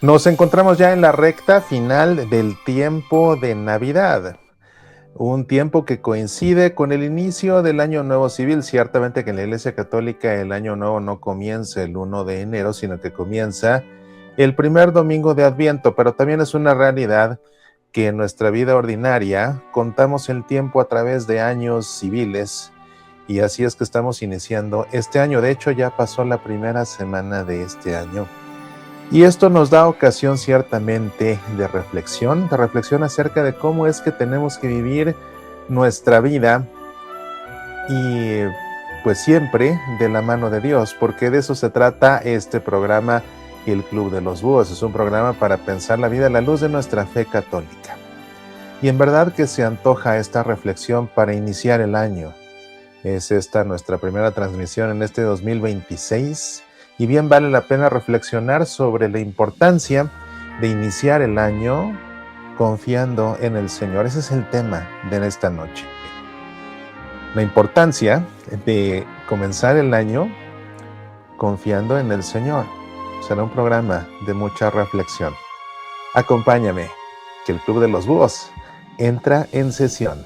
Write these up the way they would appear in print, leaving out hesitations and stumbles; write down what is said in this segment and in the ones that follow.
Nos encontramos ya en la recta final del tiempo de Navidad, un tiempo que coincide con el inicio del Año Nuevo Civil. Ciertamente que en la Iglesia Católica el Año Nuevo no comienza el 1 de enero, sino que comienza el primer domingo de Adviento, pero también es una realidad que en nuestra vida ordinaria contamos el tiempo a través de años civiles, y así es que estamos iniciando este año. De hecho, ya pasó la primera semana de este año. Y esto nos da ocasión ciertamente de reflexión acerca de cómo es que tenemos que vivir nuestra vida y pues siempre de la mano de Dios, porque de eso se trata este programa, El Club de los Búhos. Es un programa para pensar la vida a la luz de nuestra fe católica. Y en verdad que se antoja esta reflexión para iniciar el año. Es esta nuestra primera transmisión en este 2026 y bien vale la pena reflexionar sobre la importancia de iniciar el año confiando en el Señor. Ese es el tema de esta noche. La importancia de comenzar el año confiando en el Señor. Será un programa de mucha reflexión. Acompáñame, que el Club de los Búhos entra en sesión.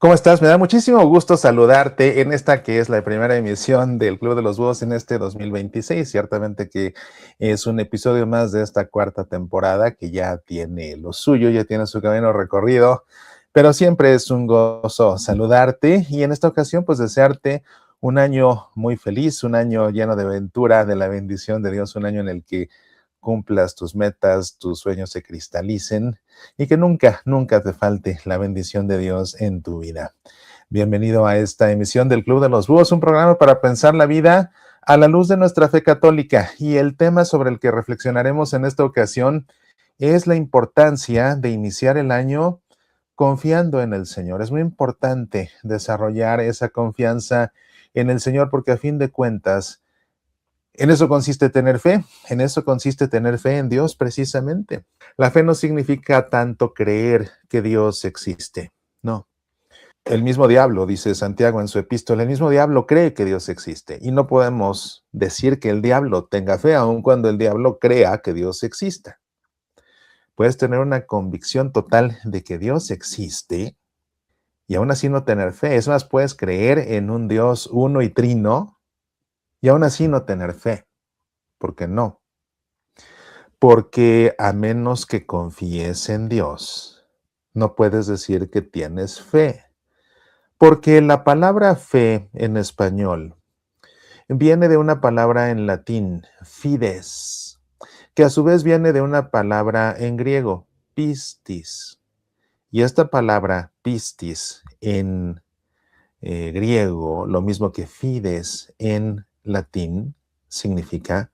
¿Cómo estás? Me da muchísimo gusto saludarte en esta que es la primera emisión del Club de los Búhos en este 2026. Ciertamente que es un episodio más de esta cuarta temporada que ya tiene lo suyo, ya tiene su camino recorrido, pero siempre es un gozo saludarte y en esta ocasión pues desearte un año muy feliz, un año lleno de aventura, de la bendición de Dios, un año en el que cumplas tus metas, tus sueños se cristalicen y que nunca, nunca te falte la bendición de Dios en tu vida. Bienvenido a esta emisión del Club de los Búhos, un programa para pensar la vida a la luz de nuestra fe católica. Y el tema sobre el que reflexionaremos en esta ocasión es la importancia de iniciar el año confiando en el Señor. Es muy importante desarrollar esa confianza en el Señor porque a fin de cuentas, en eso consiste tener fe, en eso consiste tener fe en Dios precisamente. La fe no significa tanto creer que Dios existe, no. El mismo diablo, dice Santiago en su epístola, el mismo diablo cree que Dios existe y no podemos decir que el diablo tenga fe aun cuando el diablo crea que Dios exista. Puedes tener una convicción total de que Dios existe y aún así no tener fe. Es más, puedes creer en un Dios uno y trino y aún así no tener fe. ¿Por qué no? Porque a menos que confíes en Dios, no puedes decir que tienes fe. Porque la palabra fe en español viene de una palabra en latín, fides, que a su vez viene de una palabra en griego, pistis. Y esta palabra pistis en griego, lo mismo que fides en latín, significa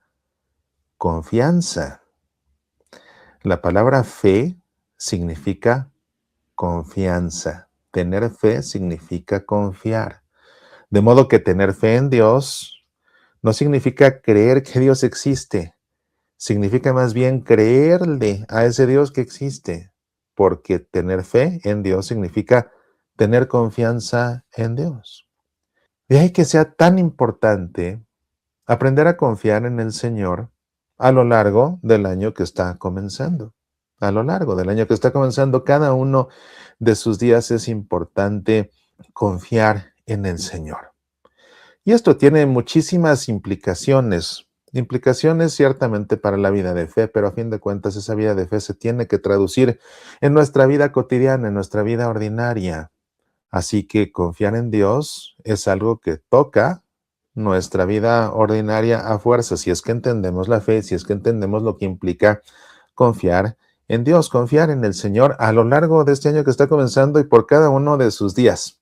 confianza. La palabra fe significa confianza. Tener fe significa confiar. De modo que tener fe en Dios no significa creer que Dios existe. Significa más bien creerle a ese Dios que existe. Porque tener fe en Dios significa tener confianza en Dios. De ahí que sea tan importante aprender a confiar en el Señor a lo largo del año que está comenzando. A lo largo del año que está comenzando, cada uno de sus días es importante confiar en el Señor. Y esto tiene muchísimas implicaciones. Implicaciones ciertamente para la vida de fe, pero a fin de cuentas esa vida de fe se tiene que traducir en nuestra vida cotidiana, en nuestra vida ordinaria. Así que confiar en Dios es algo que toca nuestra vida ordinaria a fuerza, si es que entendemos la fe, si es que entendemos lo que implica confiar en Dios, confiar en el Señor a lo largo de este año que está comenzando y por cada uno de sus días.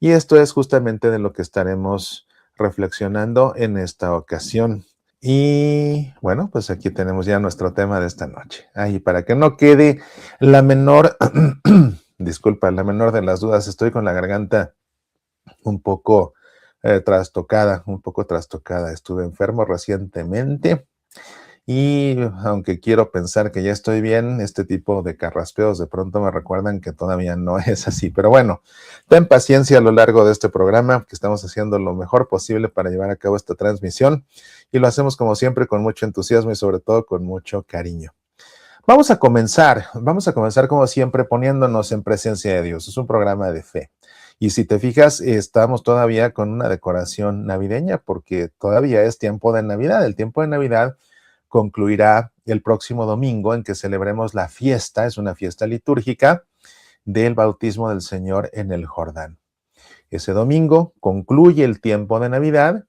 Y esto es justamente de lo que estaremos reflexionando en esta ocasión. Y bueno, pues aquí tenemos ya nuestro tema de esta noche. Ahí, para que no quede la menor, disculpa, la menor de las dudas, estoy con la garganta un poco trastocada, un poco trastocada. Estuve enfermo recientemente y aunque quiero pensar que ya estoy bien, este tipo de carraspeos de pronto me recuerdan que todavía no es así. Pero bueno, ten paciencia a lo largo de este programa, que estamos haciendo lo mejor posible para llevar a cabo esta transmisión y lo hacemos como siempre con mucho entusiasmo y sobre todo con mucho cariño. Vamos a comenzar como siempre poniéndonos en presencia de Dios. Es un programa de fe. Y si te fijas, estamos todavía con una decoración navideña porque todavía es tiempo de Navidad. El tiempo de Navidad concluirá el próximo domingo en que celebremos la fiesta, es una fiesta litúrgica del bautismo del Señor en el Jordán. Ese domingo concluye el tiempo de Navidad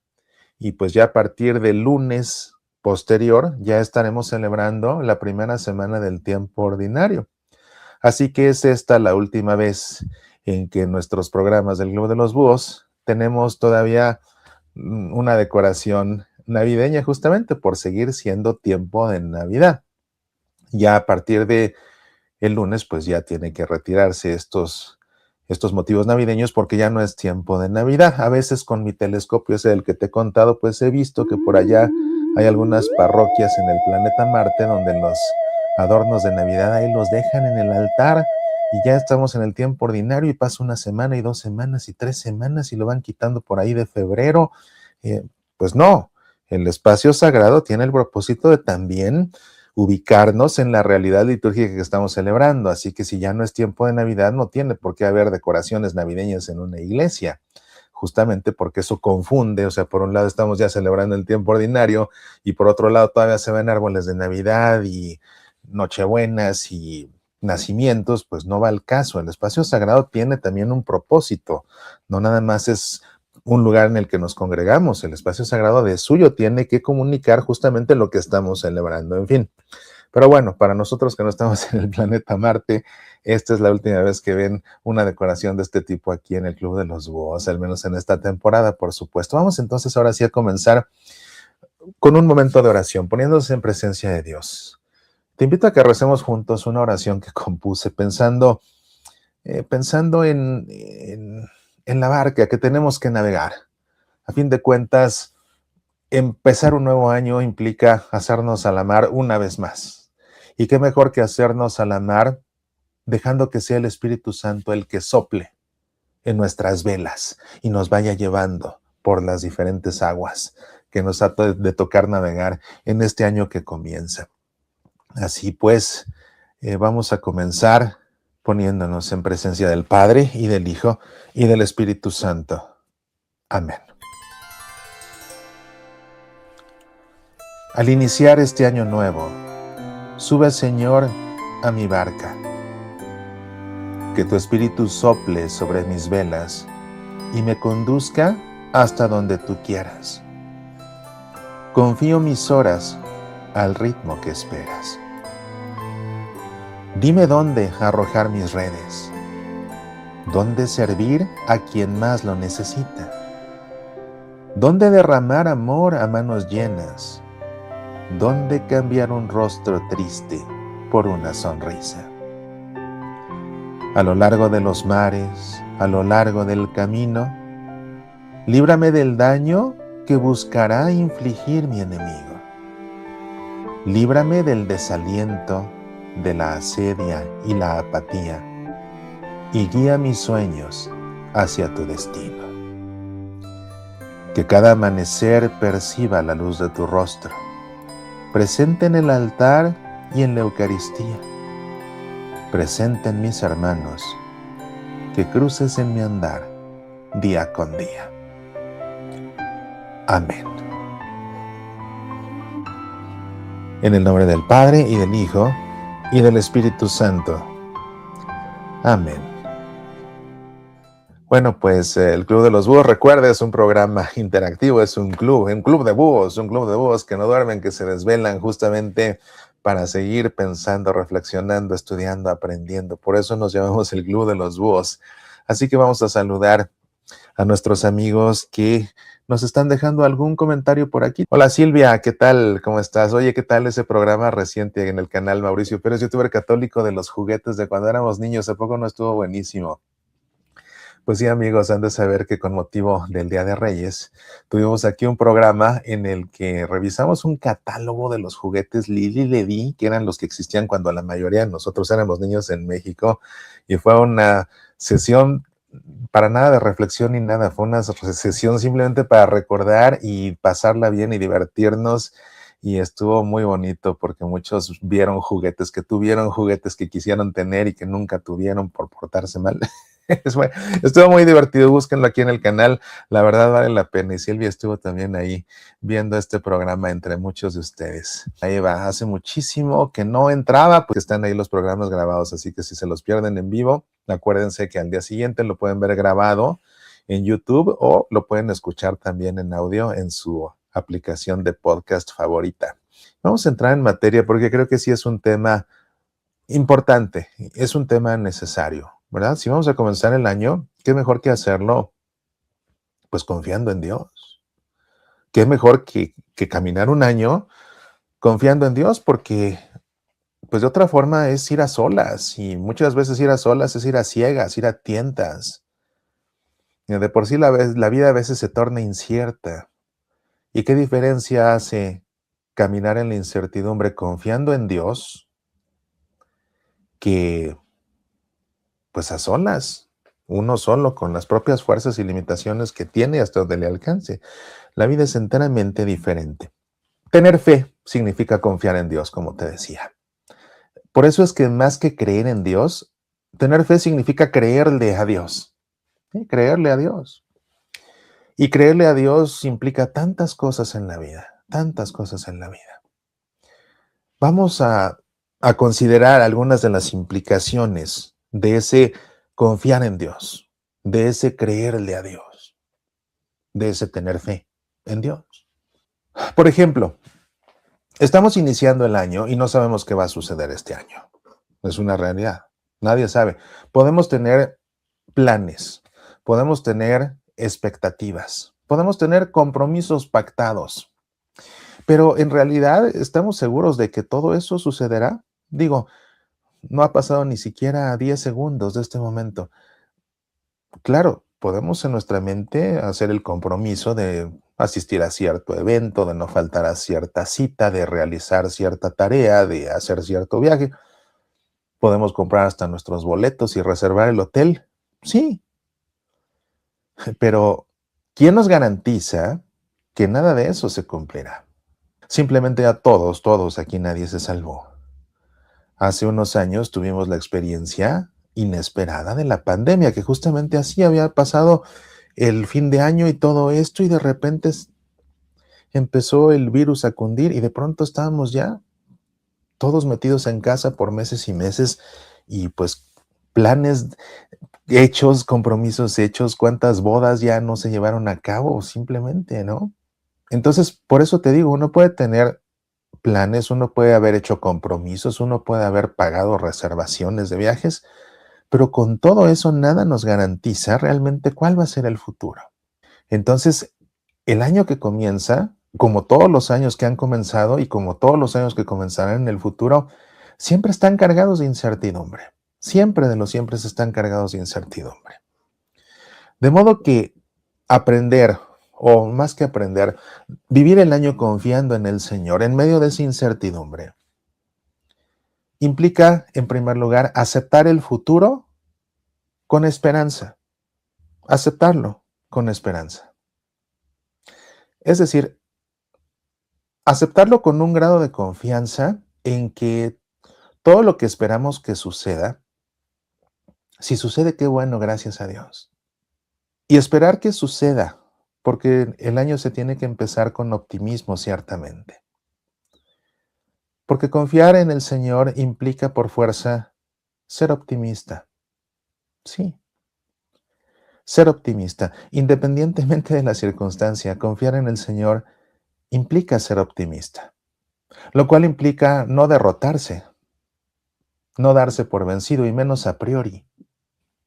y pues ya a partir del lunes posterior ya estaremos celebrando la primera semana del tiempo ordinario. Así que es esta la última vez en que en nuestros programas del Club de los Búhos tenemos todavía una decoración navideña justamente por seguir siendo tiempo de Navidad. Ya a partir de el lunes pues ya tiene que retirarse estos motivos navideños porque ya no es tiempo de Navidad. A veces con mi telescopio ese del que te he contado, pues he visto que por allá hay algunas parroquias en el planeta Marte donde los adornos de Navidad ahí los dejan en el altar y ya estamos en el tiempo ordinario y pasa una semana y 2 semanas y 3 semanas y lo van quitando por ahí de febrero. Pues no, el espacio sagrado tiene el propósito de también ubicarnos en la realidad litúrgica que estamos celebrando. Así que si ya no es tiempo de Navidad, no tiene por qué haber decoraciones navideñas en una iglesia, justamente porque eso confunde. O sea, por un lado estamos ya celebrando el tiempo ordinario y por otro lado todavía se ven árboles de Navidad y nochebuenas y nacimientos, pues no va al caso. El espacio sagrado tiene también un propósito, no nada más es un lugar en el que nos congregamos. El espacio sagrado de suyo tiene que comunicar justamente lo que estamos celebrando, en fin. Pero bueno, para nosotros que no estamos en el planeta Marte, esta es la última vez que ven una decoración de este tipo aquí en el Club de los Búhos, al menos en esta temporada, por supuesto. Vamos entonces ahora sí a comenzar con un momento de oración, poniéndose en presencia de Dios. Te invito a que recemos juntos una oración que compuse pensando en la barca que tenemos que navegar. A fin de cuentas, empezar un nuevo año implica hacernos a la mar una vez más. Y qué mejor que hacernos a la mar dejando que sea el Espíritu Santo el que sople en nuestras velas y nos vaya llevando por las diferentes aguas que nos ha de tocar navegar en este año que comienza. Así pues, vamos a comenzar poniéndonos en presencia del Padre y del Hijo y del Espíritu Santo. Amén. Al iniciar este año nuevo, sube, Señor, a mi barca. Que tu Espíritu sople sobre mis velas y me conduzca hasta donde tú quieras. Confío mis horas al ritmo que esperas. Dime dónde arrojar mis redes, dónde servir a quien más lo necesita, dónde derramar amor a manos llenas, dónde cambiar un rostro triste por una sonrisa. A lo largo de los mares, a lo largo del camino, líbrame del daño que buscará infligir mi enemigo. Líbrame del desaliento, de la asedia y la apatía, y guía mis sueños hacia tu destino. Que cada amanecer perciba la luz de tu rostro, presente en el altar y en la Eucaristía, presente en mis hermanos, que cruces en mi andar día con día. Amén. En el nombre del Padre y del Hijo y del Espíritu Santo. Amén. Bueno, pues el Club de los Búhos, recuerda, es un programa interactivo, es un club de búhos que no duermen, que se desvelan justamente para seguir pensando, reflexionando, estudiando, aprendiendo. Por eso nos llamamos el Club de los Búhos. Así que vamos a saludar a nuestros amigos que nos están dejando algún comentario por aquí. Hola Silvia, ¿qué tal? ¿Cómo estás? Oye, ¿qué tal ese programa reciente en el canal Mauricio Pérez, youtuber católico de los juguetes de cuando éramos niños? ¿A poco no estuvo buenísimo? Pues sí, amigos, han de saber que con motivo del Día de Reyes tuvimos aquí un programa en el que revisamos un catálogo de los juguetes Lili Ledy, que eran los que existían cuando la mayoría de nosotros éramos niños en México, y fue una sesión para nada de reflexión ni nada, fue una sesión simplemente para recordar y pasarla bien y divertirnos. Y estuvo muy bonito porque muchos vieron juguetes que tuvieron, juguetes que quisieron tener y que nunca tuvieron por portarse mal. Estuvo muy divertido, búsquenlo aquí en el canal, la verdad vale la pena. Y Silvia estuvo también ahí viendo este programa entre muchos de ustedes. Ahí va, hace muchísimo que no entraba, pues están ahí los programas grabados, así que si se los pierden en vivo, acuérdense que al día siguiente lo pueden ver grabado en YouTube o lo pueden escuchar también en audio en su aplicación de podcast favorita. Vamos a entrar en materia porque creo que sí es un tema importante, es un tema necesario, ¿verdad? Si vamos a comenzar el año, qué mejor que hacerlo, pues confiando en Dios. Qué mejor que caminar un año confiando en Dios, porque pues de otra forma es ir a solas, y muchas veces ir a solas es ir a ciegas, ir a tientas. De por sí la vida a veces se torna incierta. ¿Y qué diferencia hace caminar en la incertidumbre confiando en Dios que pues a solas, uno solo, con las propias fuerzas y limitaciones que tiene hasta donde le alcance? La vida es enteramente diferente. Tener fe significa confiar en Dios, como te decía. Por eso es que más que creer en Dios, tener fe significa creerle a Dios. ¿Sí? Creerle a Dios. Y creerle a Dios implica tantas cosas en la vida, tantas cosas en la vida. Vamos a considerar algunas de las implicaciones de ese confiar en Dios, de ese creerle a Dios, de ese tener fe en Dios. Por ejemplo, estamos iniciando el año y no sabemos qué va a suceder este año. Es una realidad. Nadie sabe. Podemos tener planes, podemos tener expectativas, podemos tener compromisos pactados, pero en realidad estamos seguros de que todo eso sucederá. Digo, no ha pasado ni siquiera 10 segundos de este momento. Claro, podemos en nuestra mente hacer el compromiso de asistir a cierto evento, de no faltar a cierta cita, de realizar cierta tarea, de hacer cierto viaje. Podemos comprar hasta nuestros boletos y reservar el hotel. Sí, pero ¿quién nos garantiza que nada de eso se cumplirá? Simplemente a todos, aquí nadie se salvó. Hace unos años tuvimos la experiencia inesperada de la pandemia, que justamente así había pasado el fin de año y todo esto, y de repente empezó el virus a cundir y de pronto estábamos ya todos metidos en casa por meses y meses, y pues planes hechos, compromisos hechos, cuántas bodas ya no se llevaron a cabo simplemente, ¿no? Entonces, por eso te digo, uno puede tener planes, uno puede haber hecho compromisos, uno puede haber pagado reservaciones de viajes, pero con todo eso nada nos garantiza realmente cuál va a ser el futuro. Entonces, el año que comienza, como todos los años que han comenzado y como todos los años que comenzarán en el futuro, siempre están cargados de incertidumbre. Siempre de los siempre están cargados de incertidumbre. De modo que aprender, o más que aprender, vivir el año confiando en el Señor en medio de esa incertidumbre, implica, en primer lugar, aceptar el futuro con esperanza. Aceptarlo con esperanza. Es decir, aceptarlo con un grado de confianza en que todo lo que esperamos que suceda, si sucede, qué bueno, gracias a Dios. Y esperar que suceda, porque el año se tiene que empezar con optimismo, ciertamente. Porque confiar en el Señor implica por fuerza ser optimista. Sí, ser optimista. Independientemente de la circunstancia, confiar en el Señor implica ser optimista. Lo cual implica no derrotarse, no darse por vencido y menos a priori.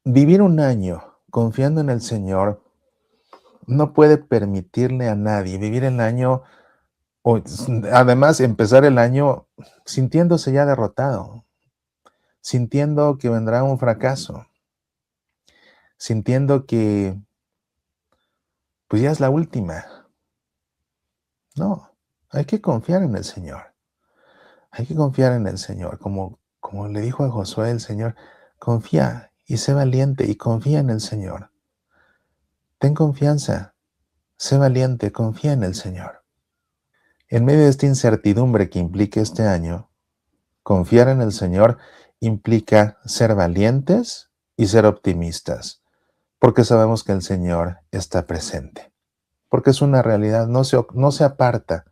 Vivir un año confiando en el Señor no puede permitirle a nadie vivir el año o además empezar el año sintiéndose ya derrotado, sintiendo que vendrá un fracaso, sintiendo que pues ya es la última. No, hay que confiar en el Señor. Hay que confiar en el Señor, como le dijo a Josué el Señor, confía y sé valiente y confía en el Señor. Ten confianza, sé valiente, confía en el Señor. En medio de esta incertidumbre que implica este año, confiar en el Señor implica ser valientes y ser optimistas, porque sabemos que el Señor está presente, porque es una realidad, no se aparta.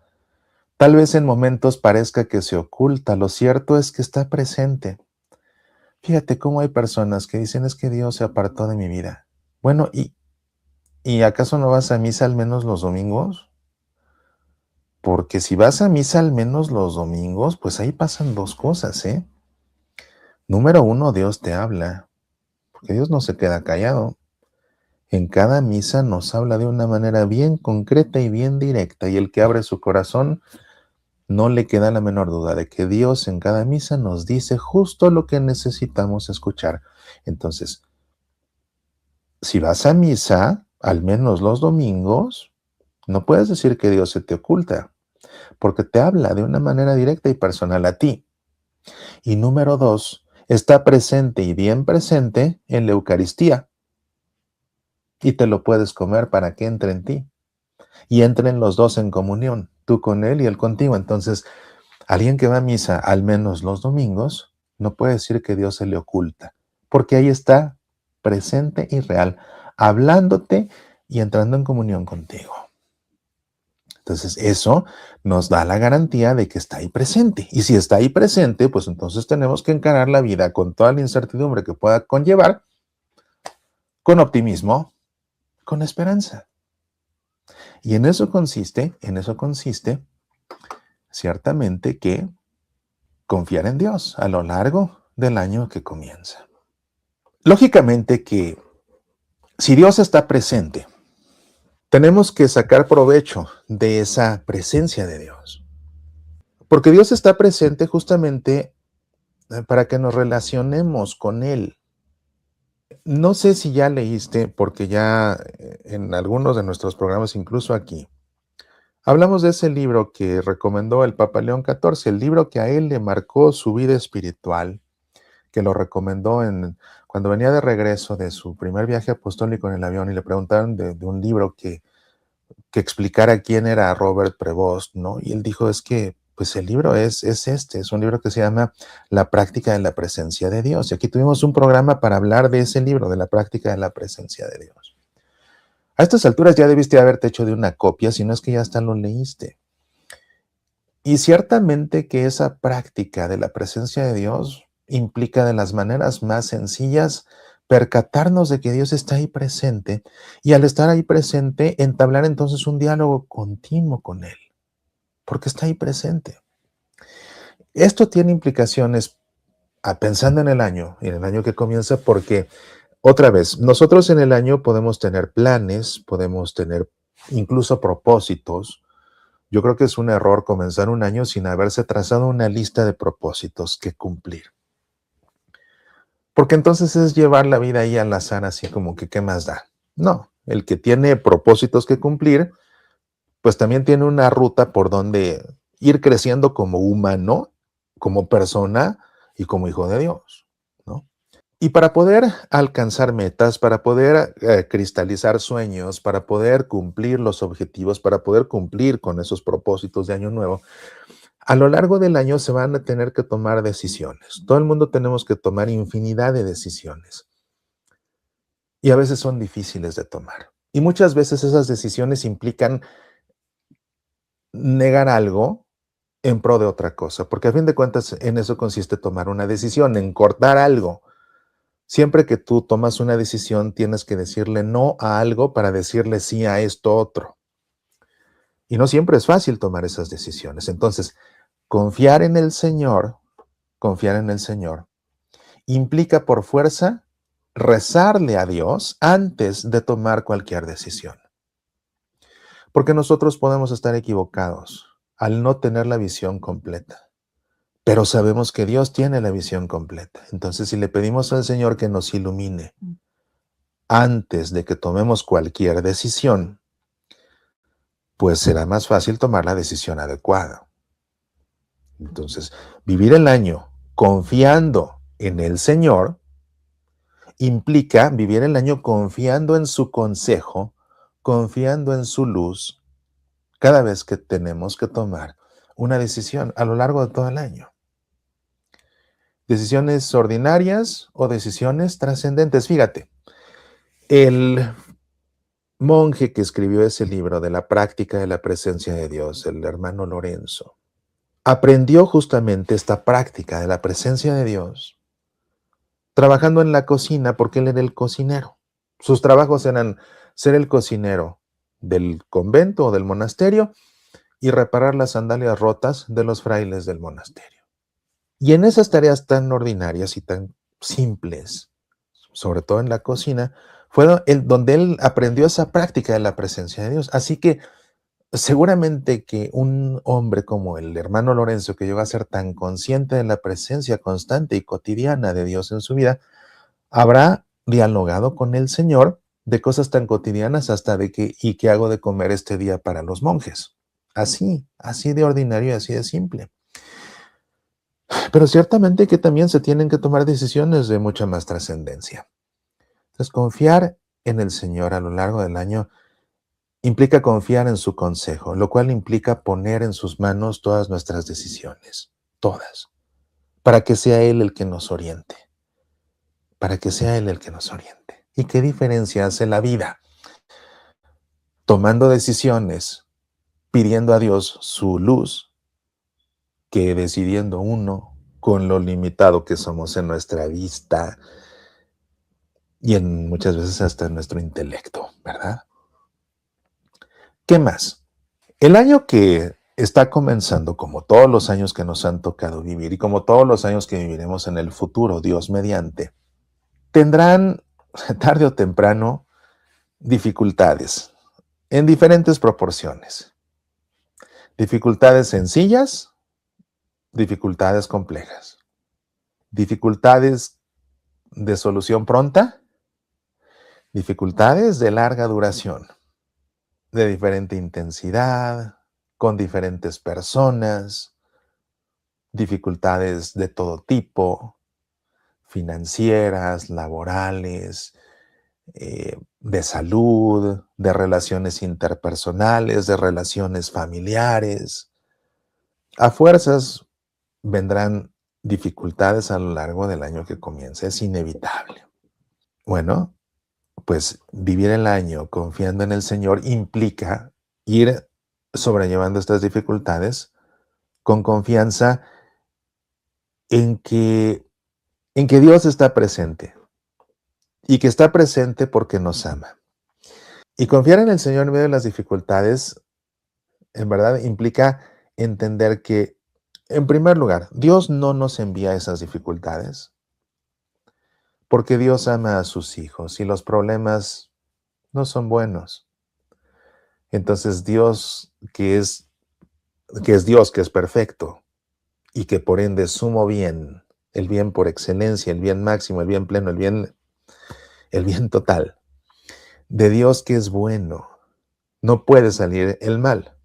Tal vez en momentos parezca que se oculta, lo cierto es que está presente. Fíjate cómo hay personas que dicen es que Dios se apartó de mi vida. Bueno, ¿y acaso no vas a misa al menos los domingos? Porque si vas a misa al menos los domingos, pues ahí pasan dos cosas, ¿eh? Número uno, Dios te habla, porque Dios no se queda callado. En cada misa nos habla de una manera bien concreta y bien directa, y el que abre su corazón no le queda la menor duda de que Dios en cada misa nos dice justo lo que necesitamos escuchar. Entonces, si vas a misa, al menos los domingos, no puedes decir que Dios se te oculta, porque te habla de una manera directa y personal a ti. Y número dos, está presente y bien presente en la Eucaristía. Y te lo puedes comer para que entre en ti. Y entren los dos en comunión, tú con Él y Él contigo. Entonces, alguien que va a misa al menos los domingos, no puede decir que Dios se le oculta, porque ahí está presente y real, hablándote y entrando en comunión contigo. Entonces, eso nos da la garantía de que está ahí presente. Y si está ahí presente, pues entonces tenemos que encarar la vida con toda la incertidumbre que pueda conllevar, con optimismo, con esperanza. Y en eso consiste ciertamente que confiar en Dios a lo largo del año que comienza. Lógicamente que si Dios está presente, tenemos que sacar provecho de esa presencia de Dios. Porque Dios está presente justamente para que nos relacionemos con Él. No sé si ya leíste, porque ya en algunos de nuestros programas, incluso aquí, hablamos de ese libro que recomendó el Papa León XIV, el libro que a él le marcó su vida espiritual, que lo recomendó cuando venía de regreso de su primer viaje apostólico en el avión y le preguntaron de un libro que explicara quién era Robert Prevost, ¿no? Y él dijo, es que, pues el libro es un libro que se llama La práctica de la presencia de Dios. Y aquí tuvimos un programa para hablar de ese libro, de la práctica de la presencia de Dios. A estas alturas ya debiste haberte hecho de una copia, si no es que ya hasta lo leíste. Y ciertamente que esa práctica de la presencia de Dios implica de las maneras más sencillas percatarnos de que Dios está ahí presente y al estar ahí presente entablar entonces un diálogo continuo con Él, porque está ahí presente. Esto tiene implicaciones pensando en el año que comienza, porque otra vez, nosotros en el año podemos tener planes, podemos tener incluso propósitos. Yo creo que es un error comenzar un año sin haberse trazado una lista de propósitos que cumplir. Porque entonces es llevar la vida ahí al azar, así como que, ¿qué más da? No, el que tiene propósitos que cumplir, pues también tiene una ruta por donde ir creciendo como humano, como persona y como hijo de Dios, ¿no? Y para poder alcanzar metas, para poder cristalizar sueños, para poder cumplir los objetivos, para poder cumplir con esos propósitos de año nuevo, a lo largo del año se van a tener que tomar decisiones. Todo el mundo tenemos que tomar infinidad de decisiones y a veces son difíciles de tomar. Y muchas veces esas decisiones implican negar algo en pro de otra cosa, porque a fin de cuentas en eso consiste tomar una decisión, en cortar algo. Siempre que tú tomas una decisión, tienes que decirle no a algo para decirle sí a esto otro. Y no siempre es fácil tomar esas decisiones. Entonces, confiar en el Señor, implica por fuerza rezarle a Dios antes de tomar cualquier decisión. Porque nosotros podemos estar equivocados al no tener la visión completa, pero sabemos que Dios tiene la visión completa. Entonces, si le pedimos al Señor que nos ilumine antes de que tomemos cualquier decisión, pues será más fácil tomar la decisión adecuada. Entonces, vivir el año confiando en el Señor implica vivir el año confiando en su consejo, confiando en su luz, cada vez que tenemos que tomar una decisión a lo largo de todo el año. Decisiones ordinarias o decisiones trascendentes. Fíjate, el monje que escribió ese libro de la práctica de la presencia de Dios, el hermano Lorenzo, aprendió justamente esta práctica de la presencia de Dios trabajando en la cocina porque él era el cocinero. Sus trabajos eran ser el cocinero del convento o del monasterio y reparar las sandalias rotas de los frailes del monasterio. Y en esas tareas tan ordinarias y tan simples, sobre todo en la cocina, fue donde él aprendió esa práctica de la presencia de Dios. Así que seguramente que un hombre como el hermano Lorenzo, que llegó a ser tan consciente de la presencia constante y cotidiana de Dios en su vida, habrá dialogado con el Señor de cosas tan cotidianas hasta de que, ¿y qué hago de comer este día para los monjes? Así de ordinario y así de simple. Pero ciertamente que también se tienen que tomar decisiones de mucha más trascendencia. Entonces, confiar en el Señor a lo largo del año implica confiar en su consejo, lo cual implica poner en sus manos todas nuestras decisiones, todas, para que sea Él el que nos oriente, para que sea Él el que nos oriente. ¿Y qué diferencia hace la vida? Tomando decisiones, pidiendo a Dios su luz, que decidiendo uno con lo limitado que somos en nuestra vista y en muchas veces hasta en nuestro intelecto, ¿verdad? ¿Qué más? El año que está comenzando, como todos los años que nos han tocado vivir y como todos los años que viviremos en el futuro, Dios mediante, tendrán tarde o temprano dificultades en diferentes proporciones. Dificultades sencillas, dificultades complejas, dificultades de solución pronta, dificultades de larga duración, de diferente intensidad, con diferentes personas, dificultades de todo tipo, financieras, laborales, de salud, de relaciones interpersonales, de relaciones familiares. A fuerzas vendrán dificultades a lo largo del año que comienza, es inevitable. Bueno, pues vivir el año confiando en el Señor implica ir sobrellevando estas dificultades con confianza en que, en que Dios está presente y que está presente porque nos ama. Y confiar en el Señor en medio de las dificultades, en verdad, implica entender que, en primer lugar, Dios no nos envía esas dificultades porque Dios ama a sus hijos y los problemas no son buenos. Entonces Dios, que es Dios, que es perfecto y que por ende sumo bien, el bien por excelencia, el bien máximo, el bien pleno, el bien total, de Dios que es bueno, no puede salir el mal.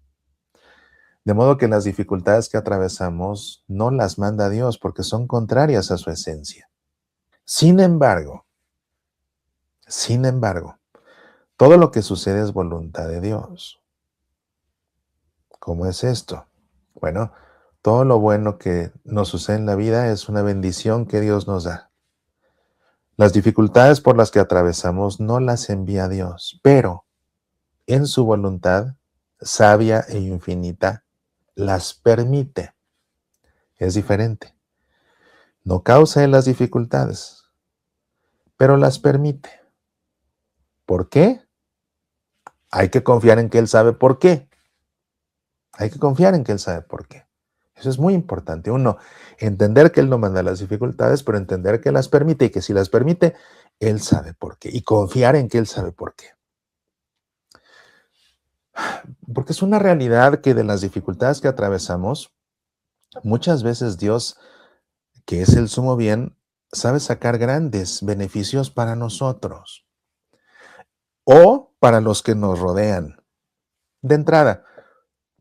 De modo que las dificultades que atravesamos no las manda Dios porque son contrarias a su esencia. Sin embargo, todo lo que sucede es voluntad de Dios. ¿Cómo es esto? Bueno, todo lo bueno que nos sucede en la vida es una bendición que Dios nos da. Las dificultades por las que atravesamos no las envía Dios, pero en su voluntad, sabia e infinita, las permite. Es diferente. No causa Él las dificultades, pero las permite. ¿Por qué? Hay que confiar en que Él sabe por qué. Hay que confiar en que Él sabe por qué. Eso es muy importante. Uno, entender que Él no manda las dificultades, pero entender que las permite y que si las permite, Él sabe por qué. Y confiar en que Él sabe por qué. Porque es una realidad que de las dificultades que atravesamos, muchas veces Dios, que es el sumo bien, sabe sacar grandes beneficios para nosotros o para los que nos rodean. De entrada,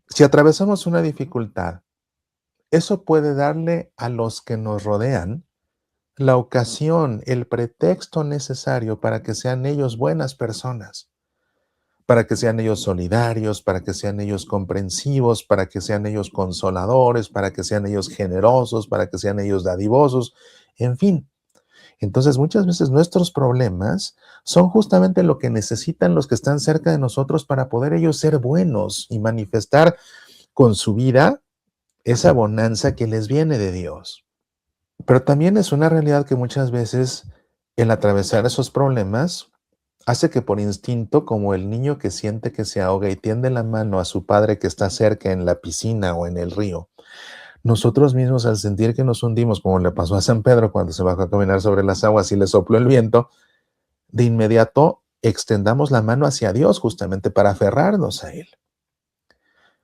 si atravesamos una dificultad, eso puede darle a los que nos rodean la ocasión, el pretexto necesario para que sean ellos buenas personas, para que sean ellos solidarios, para que sean ellos comprensivos, para que sean ellos consoladores, para que sean ellos generosos, para que sean ellos dadivosos, en fin. Entonces, muchas veces nuestros problemas son justamente lo que necesitan los que están cerca de nosotros para poder ellos ser buenos y manifestar con su vida esa bonanza que les viene de Dios. Pero también es una realidad que muchas veces el atravesar esos problemas hace que por instinto, como el niño que siente que se ahoga y tiende la mano a su padre que está cerca en la piscina o en el río, nosotros mismos al sentir que nos hundimos, como le pasó a San Pedro cuando se bajó a caminar sobre las aguas y le sopló el viento, de inmediato extendamos la mano hacia Dios justamente para aferrarnos a Él.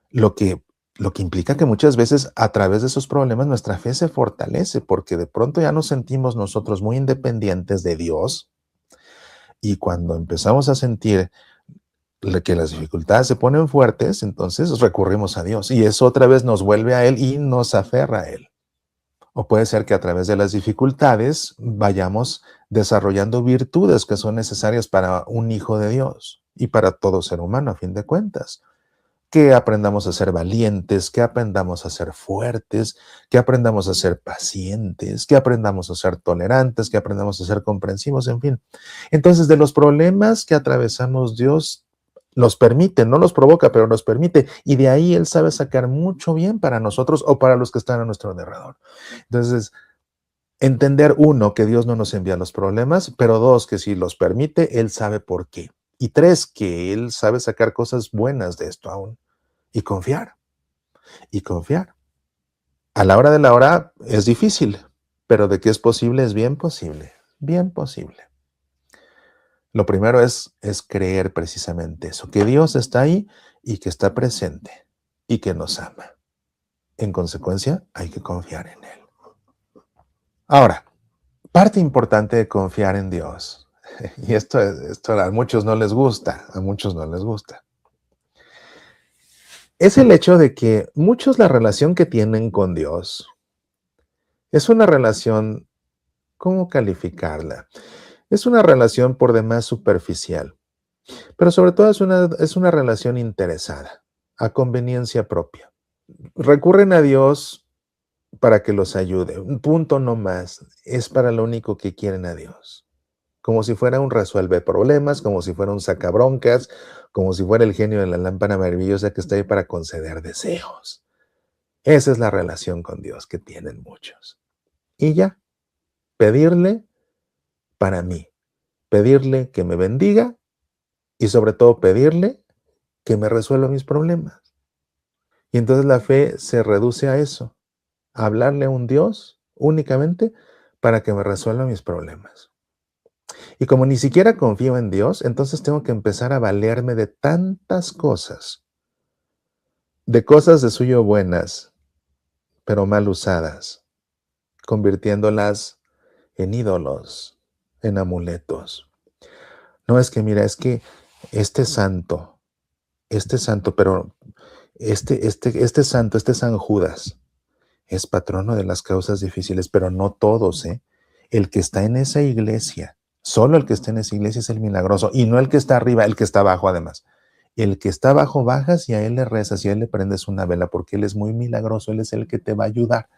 Lo que, lo que implica que muchas veces a través de esos problemas nuestra fe se fortalece porque de pronto ya nos sentimos nosotros muy independientes de Dios y cuando empezamos a sentir que las dificultades se ponen fuertes, entonces recurrimos a Dios y eso otra vez nos vuelve a Él y nos aferra a Él. O puede ser que a través de las dificultades vayamos desarrollando virtudes que son necesarias para un hijo de Dios y para todo ser humano a fin de cuentas. Que aprendamos a ser valientes, que aprendamos a ser fuertes, que aprendamos a ser pacientes, que aprendamos a ser tolerantes, que aprendamos a ser comprensivos, en fin. Entonces, de los problemas que atravesamos, Dios los permite, no los provoca, pero los permite. Y de ahí Él sabe sacar mucho bien para nosotros o para los que están a nuestro alrededor. Entonces, entender uno, que Dios no nos envía los problemas, pero dos, que si los permite, Él sabe por qué. Y tres, que Él sabe sacar cosas buenas de esto aún. Y confiar, y confiar. A la hora de la hora es difícil, pero de que es posible, es bien posible, bien posible. Lo primero es creer precisamente eso, que Dios está ahí y que está presente y que nos ama. En consecuencia, hay que confiar en Él. Ahora, parte importante de confiar en Dios, y esto a muchos no les gusta, a muchos no les gusta, es el hecho de que muchos la relación que tienen con Dios es una relación, ¿cómo calificarla? Es una relación por demás superficial, pero sobre todo es una relación interesada, a conveniencia propia. Recurren a Dios para que los ayude, un punto no más, es para lo único que quieren a Dios. Como si fuera un resuelve problemas, como si fuera un sacabroncas, como si fuera el genio de la lámpara maravillosa que está ahí para conceder deseos. Esa es la relación con Dios que tienen muchos. Y ya, pedirle para mí, pedirle que me bendiga y sobre todo pedirle que me resuelva mis problemas. Y entonces la fe se reduce a eso, a hablarle a un Dios únicamente para que me resuelva mis problemas. Y como ni siquiera confío en Dios, entonces tengo que empezar a valerme de tantas cosas, de cosas de suyo buenas, pero mal usadas, convirtiéndolas en ídolos, en amuletos. No es que, mira, es que este santo, pero este San Judas, es patrono de las causas difíciles, pero no todos, ¿eh? El que está en esa iglesia, solo el que está en esa iglesia es el milagroso, y no el que está arriba, el que está abajo además. El que está abajo bajas y a él le rezas y a él le prendes una vela porque él es muy milagroso, él es el que te va a ayudar,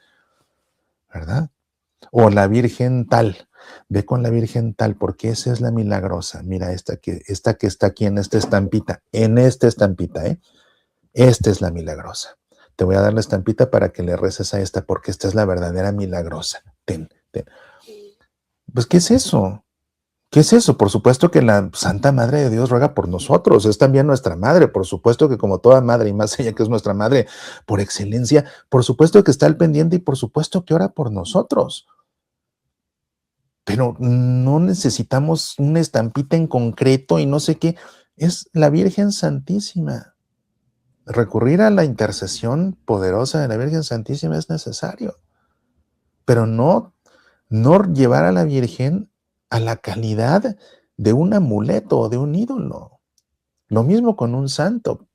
¿verdad? O la Virgen tal, ve con la Virgen tal, porque esa es la milagrosa. Mira, esta que está aquí en esta estampita, ¿eh? Esta es la milagrosa. Te voy a dar la estampita para que le reces a esta, porque esta es la verdadera milagrosa. Ten, ten. Pues, ¿qué es eso? ¿Qué es eso? Por supuesto que la Santa Madre de Dios ruega por nosotros, es también nuestra madre, por supuesto que como toda madre, y más ella que es nuestra madre por excelencia, por supuesto que está al pendiente y por supuesto que ora por nosotros. Pero no necesitamos una estampita en concreto y no sé qué, es la Virgen Santísima. recurrir a la intercesión poderosa de la Virgen Santísima es necesario, pero no llevar a la Virgen a la calidad de un amuleto o de un ídolo. Lo mismo con un santo.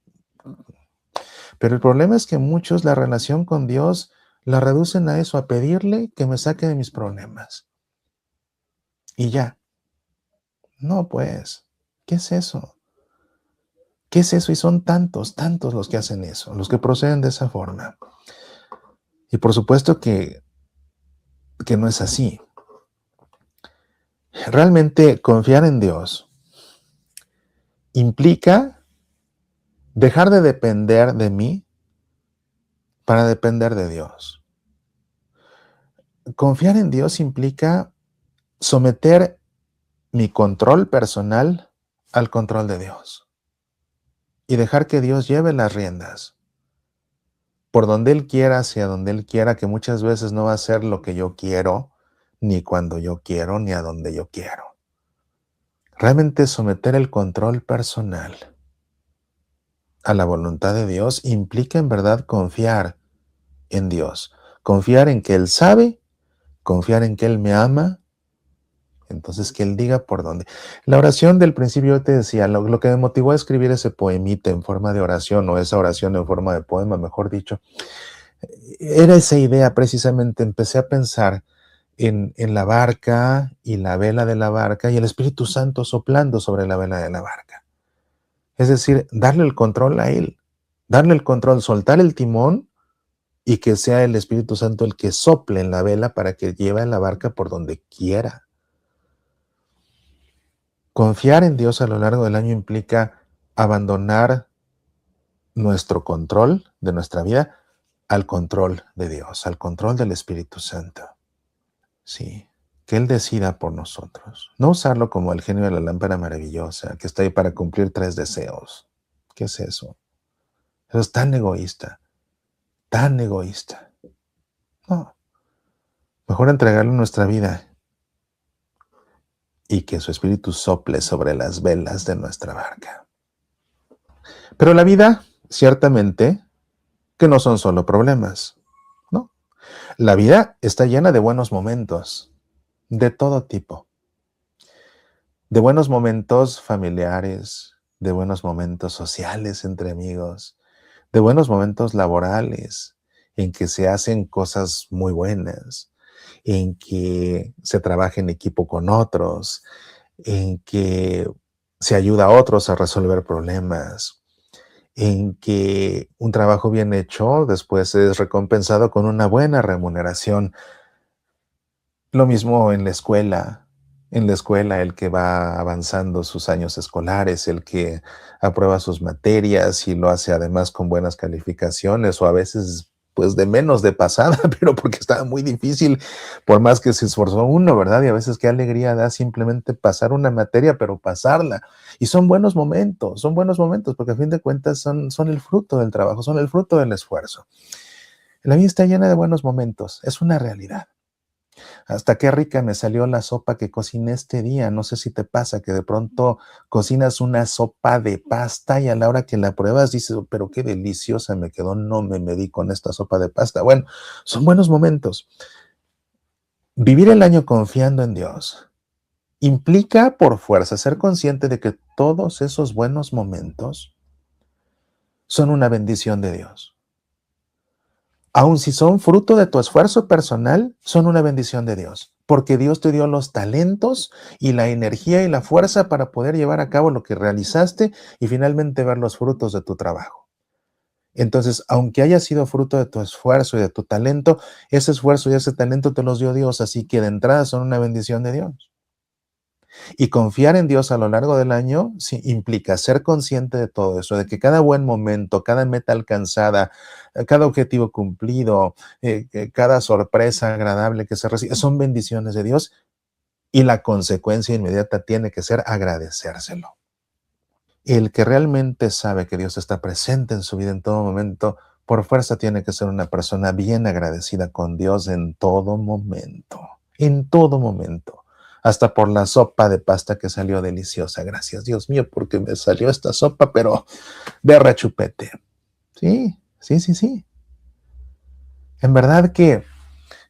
Pero el problema es que muchos la relación con Dios la reducen a eso, a pedirle que me saque de mis problemas. Y ya. No, pues, ¿qué es eso? ¿Qué es eso? Y son tantos, tantos los que hacen eso, los que proceden de esa forma. Y por supuesto que no es así. Realmente confiar en Dios implica dejar de depender de mí para depender de Dios. Confiar en Dios implica someter mi control personal al control de Dios y dejar que Dios lleve las riendas por donde Él quiera, hacia donde Él quiera, que muchas veces no va a ser lo que yo quiero, ni cuando yo quiero, ni a donde yo quiero. Realmente someter el control personal a la voluntad de Dios implica en verdad confiar en Dios, confiar en que Él sabe, confiar en que Él me ama, entonces que Él diga por dónde. La oración del principio yo te decía, lo que me motivó a escribir ese poemita en forma de oración, o esa oración en forma de poema, mejor dicho, era esa idea precisamente. Empecé a pensar en la barca y la vela de la barca y el Espíritu Santo soplando sobre la vela de la barca. Es decir, darle el control a Él, darle el control, soltar el timón y que sea el Espíritu Santo el que sople en la vela para que lleve la barca por donde quiera. Confiar en Dios a lo largo del año implica abandonar nuestro control de nuestra vida al control de Dios, al control del Espíritu Santo. Sí, que Él decida por nosotros. No usarlo como el genio de la lámpara maravillosa que está ahí para cumplir 3 deseos. ¿Qué es eso? Eso es tan egoísta, tan egoísta. No, mejor entregarle nuestra vida y que su espíritu sople sobre las velas de nuestra barca. Pero la vida, ciertamente, que no son solo problemas, ¿no? La vida está llena de buenos momentos, de todo tipo. De buenos momentos familiares, de buenos momentos sociales entre amigos, de buenos momentos laborales, en que se hacen cosas muy buenas, en que se trabaja en equipo con otros, en que se ayuda a otros a resolver problemas, en que un trabajo bien hecho después es recompensado con una buena remuneración. Lo mismo en la escuela. En la escuela, el que va avanzando sus años escolares, el que aprueba sus materias y lo hace además con buenas calificaciones, o a veces pues de menos de pasada, pero porque estaba muy difícil, por más que se esforzó uno, ¿verdad? Y a veces qué alegría da simplemente pasar una materia, pero pasarla. Y son buenos momentos, porque a fin de cuentas son el fruto del trabajo, son el fruto del esfuerzo. La vida está llena de buenos momentos, es una realidad. Hasta qué rica me salió la sopa que cociné este día. No sé si te pasa que de pronto cocinas una sopa de pasta y a la hora que la pruebas dices, "Oh, pero qué deliciosa me quedó, no me medí con esta sopa de pasta". Bueno, son buenos momentos. Vivir el año confiando en Dios implica por fuerza ser consciente de que todos esos buenos momentos son una bendición de Dios. Aun si son fruto de tu esfuerzo personal, son una bendición de Dios, porque Dios te dio los talentos y la energía y la fuerza para poder llevar a cabo lo que realizaste y finalmente ver los frutos de tu trabajo. Entonces, aunque haya sido fruto de tu esfuerzo y de tu talento, ese esfuerzo y ese talento te los dio Dios, así que de entrada son una bendición de Dios. Y confiar en Dios a lo largo del año sí, implica ser consciente de todo eso, de que cada buen momento, cada meta alcanzada, cada objetivo cumplido, cada sorpresa agradable que se recibe, son bendiciones de Dios y la consecuencia inmediata tiene que ser agradecérselo. El que realmente sabe que Dios está presente en su vida en todo momento, por fuerza tiene que ser una persona bien agradecida con Dios en todo momento, en todo momento. Hasta por la sopa de pasta que salió deliciosa. Gracias, Dios mío, porque me salió esta sopa, pero de rechupete. Sí, sí, sí, sí. En verdad que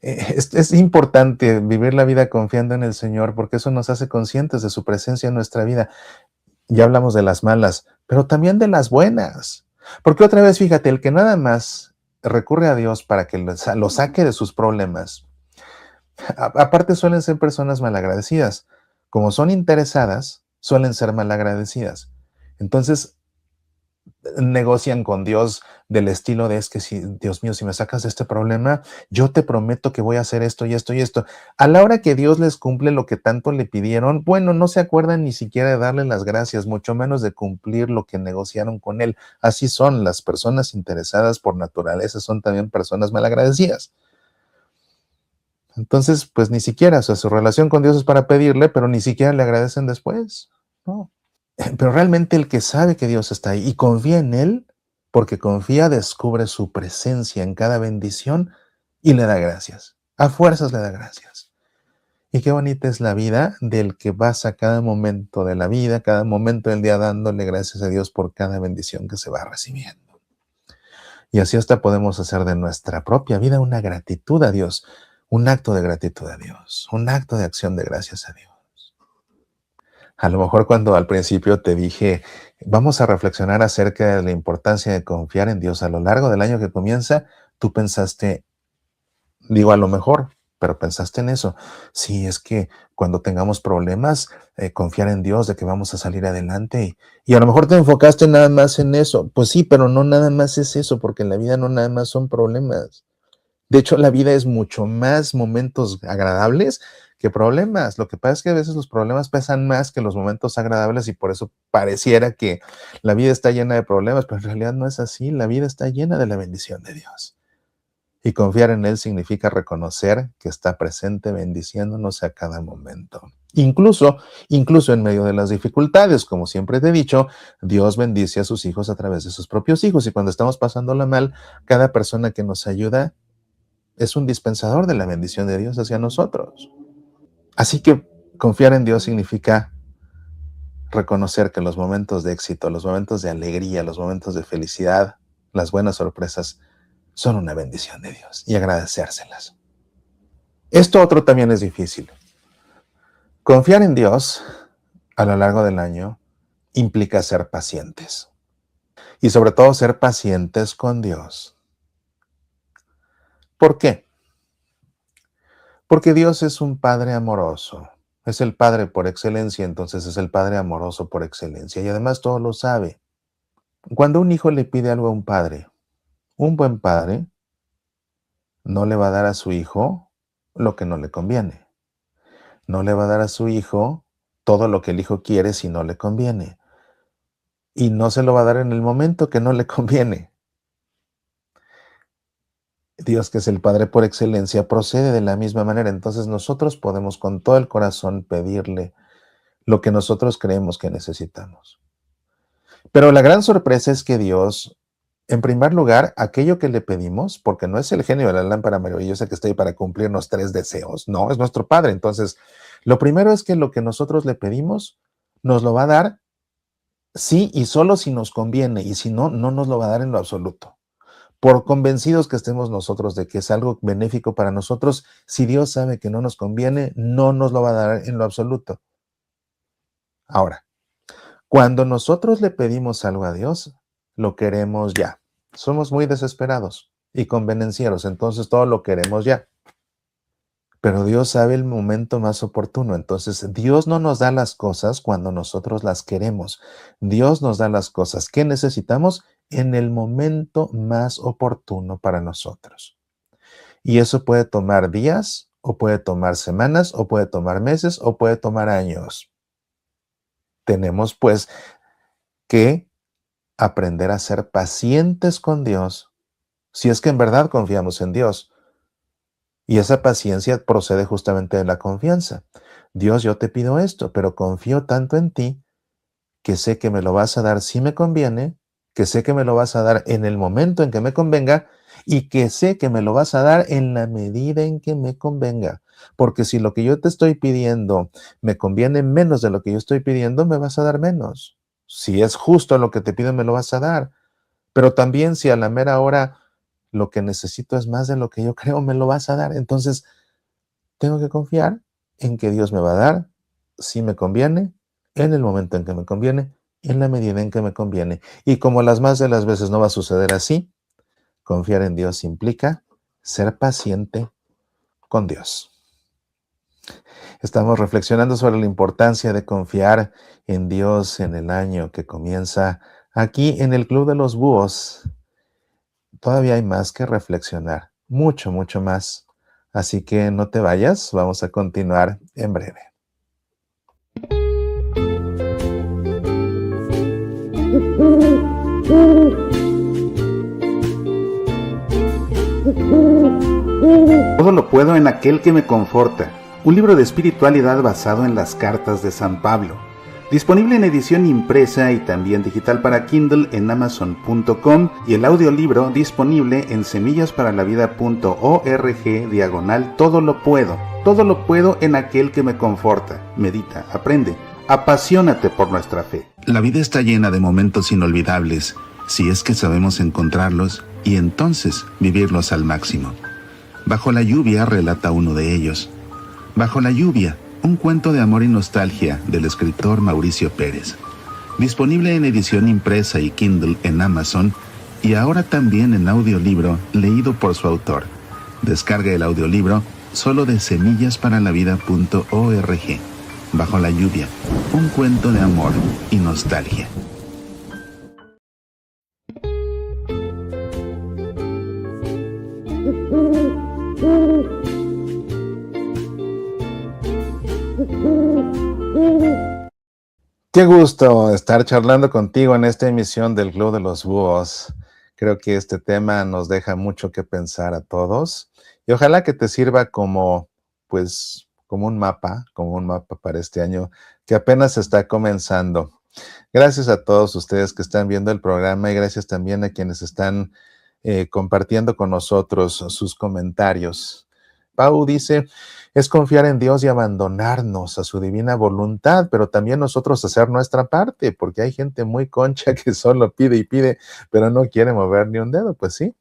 es importante vivir la vida confiando en el Señor porque eso nos hace conscientes de su presencia en nuestra vida. Ya hablamos de las malas, pero también de las buenas. Porque otra vez, fíjate, el que nada más recurre a Dios para que lo saque de sus problemas, aparte suelen ser personas malagradecidas. Como son interesadas, suelen ser malagradecidas. Entonces, negocian con Dios del estilo de es que si, Dios mío, si me sacas de este problema, yo te prometo que voy a hacer esto y esto y esto. A la hora que Dios les cumple lo que tanto le pidieron, bueno, no se acuerdan ni siquiera de darle las gracias, mucho menos de cumplir lo que negociaron con Él. Así son las personas interesadas por naturaleza, son también personas malagradecidas. Entonces, pues ni siquiera, o sea, su relación con Dios es para pedirle, pero ni siquiera le agradecen después. No. Pero realmente el que sabe que Dios está ahí y confía en Él, porque confía, descubre su presencia en cada bendición y le da gracias. A fuerzas le da gracias. Y qué bonita es la vida del que vas a cada momento de la vida, cada momento del día dándole gracias a Dios por cada bendición que se va recibiendo. Y así hasta podemos hacer de nuestra propia vida una gratitud a Dios, un acto de gratitud a Dios, un acto de acción de gracias a Dios. A lo mejor cuando al principio te dije, vamos a reflexionar acerca de la importancia de confiar en Dios a lo largo del año que comienza, tú pensaste, digo a lo mejor, pero pensaste en eso. Sí, es que cuando tengamos problemas, confiar en Dios de que vamos a salir adelante. Y a lo mejor te enfocaste nada más en eso. Pues sí, pero no nada más es eso, porque en la vida no nada más son problemas. De hecho, la vida es mucho más momentos agradables que problemas. Lo que pasa es que a veces los problemas pesan más que los momentos agradables y por eso pareciera que la vida está llena de problemas, pero en realidad no es así. La vida está llena de la bendición de Dios. Y confiar en Él significa reconocer que está presente bendiciéndonos a cada momento. Incluso en medio de las dificultades, como siempre te he dicho, Dios bendice a sus hijos a través de sus propios hijos. Y cuando estamos pasándola mal, cada persona que nos ayuda es un dispensador de la bendición de Dios hacia nosotros. Así que confiar en Dios significa reconocer que los momentos de éxito, los momentos de alegría, los momentos de felicidad, las buenas sorpresas son una bendición de Dios y agradecérselas. Esto otro también es difícil. Confiar en Dios a lo largo del año implica ser pacientes y sobre todo ser pacientes con Dios. ¿Por qué? Porque Dios es un Padre amoroso. Es el Padre por excelencia, entonces es el Padre amoroso por excelencia. Y además todo lo sabe. Cuando un hijo le pide algo a un padre, un buen padre no le va a dar a su hijo lo que no le conviene. No le va a dar a su hijo todo lo que el hijo quiere si no le conviene. Y no se lo va a dar en el momento que no le conviene. Dios, que es el Padre por excelencia, procede de la misma manera. Entonces nosotros podemos con todo el corazón pedirle lo que nosotros creemos que necesitamos. Pero la gran sorpresa es que Dios, en primer lugar, aquello que le pedimos, porque no es el genio de la lámpara maravillosa que está ahí para cumplirnos tres deseos, no, es nuestro Padre. Entonces, lo primero es que lo que nosotros le pedimos nos lo va a dar sí y solo si nos conviene, y si no, no nos lo va a dar en lo absoluto. Por convencidos que estemos nosotros de que es algo benéfico para nosotros, si Dios sabe que no nos conviene, no nos lo va a dar en lo absoluto. Ahora, cuando nosotros le pedimos algo a Dios, lo queremos ya. Somos muy desesperados y convenencieros, entonces todo lo queremos ya. Pero Dios sabe el momento más oportuno, entonces Dios no nos da las cosas cuando nosotros las queremos. Dios nos da las cosas que necesitamos en el momento más oportuno para nosotros. Y eso puede tomar días, o puede tomar semanas, o puede tomar meses, o puede tomar años. Tenemos pues que aprender a ser pacientes con Dios, si es que en verdad confiamos en Dios. Y esa paciencia procede justamente de la confianza. Dios, yo te pido esto, pero confío tanto en ti que sé que me lo vas a dar si me conviene, que sé que me lo vas a dar en el momento en que me convenga y que sé que me lo vas a dar en la medida en que me convenga. Porque si lo que yo te estoy pidiendo me conviene menos de lo que yo estoy pidiendo, me vas a dar menos. Si es justo lo que te pido, me lo vas a dar. Pero también si a la mera hora lo que necesito es más de lo que yo creo, me lo vas a dar. Entonces, tengo que confiar en que Dios me va a dar, si me conviene, en el momento en que me conviene, en la medida en que me conviene. Y como las más de las veces no va a suceder así, confiar en Dios implica ser paciente con Dios. Estamos reflexionando sobre la importancia de confiar en Dios en el año que comienza aquí en el Club de los Búhos. Todavía hay más que reflexionar, mucho, mucho más. Así que no te vayas, vamos a continuar en breve. Todo lo puedo en aquel que me conforta. Un libro de espiritualidad basado en las cartas de San Pablo. Disponible en edición impresa y también digital para Kindle en Amazon.com y el audiolibro disponible en semillasparalavida.org/. Todo lo puedo. Todo lo puedo en aquel que me conforta. Medita, aprende, apasionate por nuestra fe. La vida está llena de momentos inolvidables, si es que sabemos encontrarlos y entonces vivirlos al máximo. Bajo la lluvia relata uno de ellos. Bajo la lluvia, un cuento de amor y nostalgia del escritor Mauricio Pérez. Disponible en edición impresa y Kindle en Amazon y ahora también en audiolibro leído por su autor. Descarga el audiolibro solo de semillasparalavida.org. Bajo la lluvia, un cuento de amor y nostalgia. Qué gusto estar charlando contigo en esta emisión del Club de los Búhos. Creo que este tema nos deja mucho que pensar a todos y ojalá que te sirva como un mapa para este año que apenas está comenzando. Gracias a todos ustedes que están viendo el programa y gracias también a quienes están compartiendo con nosotros sus comentarios. Pau dice, es confiar en Dios y abandonarnos a su divina voluntad, pero también nosotros hacer nuestra parte, porque hay gente muy concha que solo pide y pide, pero no quiere mover ni un dedo. Pues sí,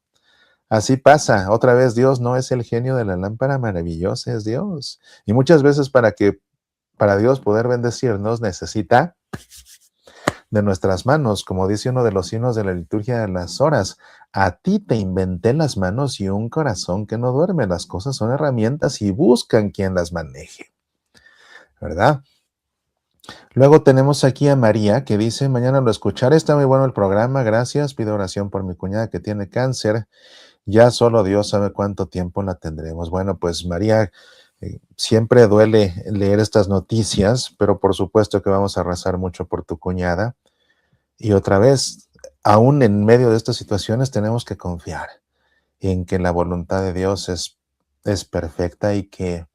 así pasa. Otra vez, Dios no es el genio de la lámpara maravillosa, es Dios. Y muchas veces para Dios poder bendecirnos necesita de nuestras manos, como dice uno de los himnos de la liturgia de las horas. A ti te inventé las manos y un corazón que no duerme. Las cosas son herramientas y buscan quien las maneje, ¿verdad? Luego tenemos aquí a María que dice, mañana lo escucharé, está muy bueno el programa, gracias, pido oración por mi cuñada que tiene cáncer, ya solo Dios sabe cuánto tiempo la tendremos. Bueno, pues María, siempre duele leer estas noticias, pero por supuesto que vamos a rezar mucho por tu cuñada. Y otra vez, aún en medio de estas situaciones tenemos que confiar en que la voluntad de Dios es perfecta y que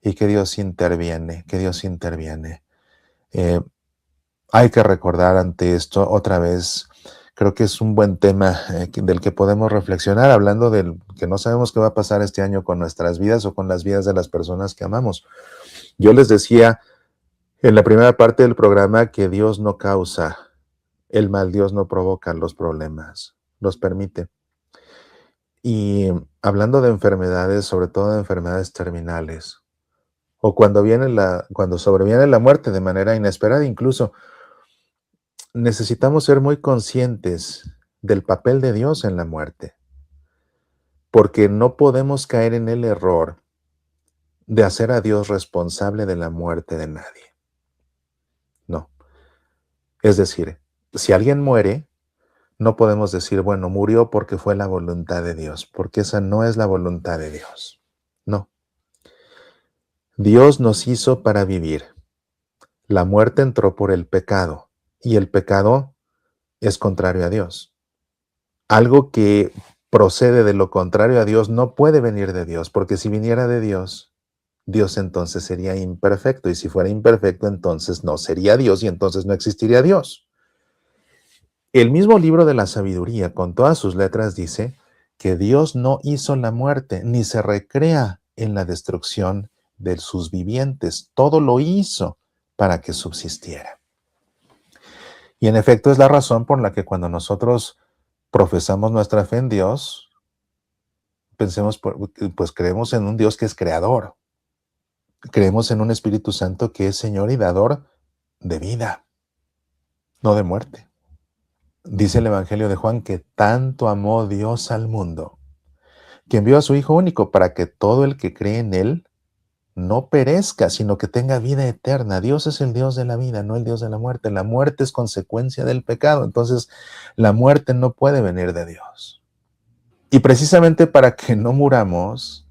Dios interviene, Hay que recordar ante esto otra vez, creo que es un buen tema del que podemos reflexionar, hablando del que no sabemos qué va a pasar este año con nuestras vidas o con las vidas de las personas que amamos. Yo les decía en la primera parte del programa que Dios no causa el mal, Dios no provoca los problemas, los permite. Y hablando de enfermedades, sobre todo de enfermedades terminales, o cuando sobreviene la muerte de manera inesperada, incluso necesitamos ser muy conscientes del papel de Dios en la muerte, porque no podemos caer en el error de hacer a Dios responsable de la muerte de nadie. No. Es decir, si alguien muere, no podemos decir, bueno, murió porque fue la voluntad de Dios, porque esa no es la voluntad de Dios. No. Dios nos hizo para vivir. La muerte entró por el pecado y el pecado es contrario a Dios. Algo que procede de lo contrario a Dios no puede venir de Dios, porque si viniera de Dios, Dios entonces sería imperfecto y si fuera imperfecto entonces no sería Dios y entonces no existiría Dios. El mismo libro de la sabiduría, con todas sus letras, dice que Dios no hizo la muerte, ni se recrea en la destrucción de sus vivientes. Todo lo hizo para que subsistiera. Y en efecto es la razón por la que cuando nosotros profesamos nuestra fe en Dios, pues creemos en un Dios que es creador, creemos en un Espíritu Santo que es Señor y dador de vida, no de muerte. Dice el Evangelio de Juan que tanto amó Dios al mundo, que envió a su Hijo único para que todo el que cree en Él no perezca, sino que tenga vida eterna. Dios es el Dios de la vida, no el Dios de la muerte. La muerte es consecuencia del pecado, entonces la muerte no puede venir de Dios. Y precisamente para que no muramos,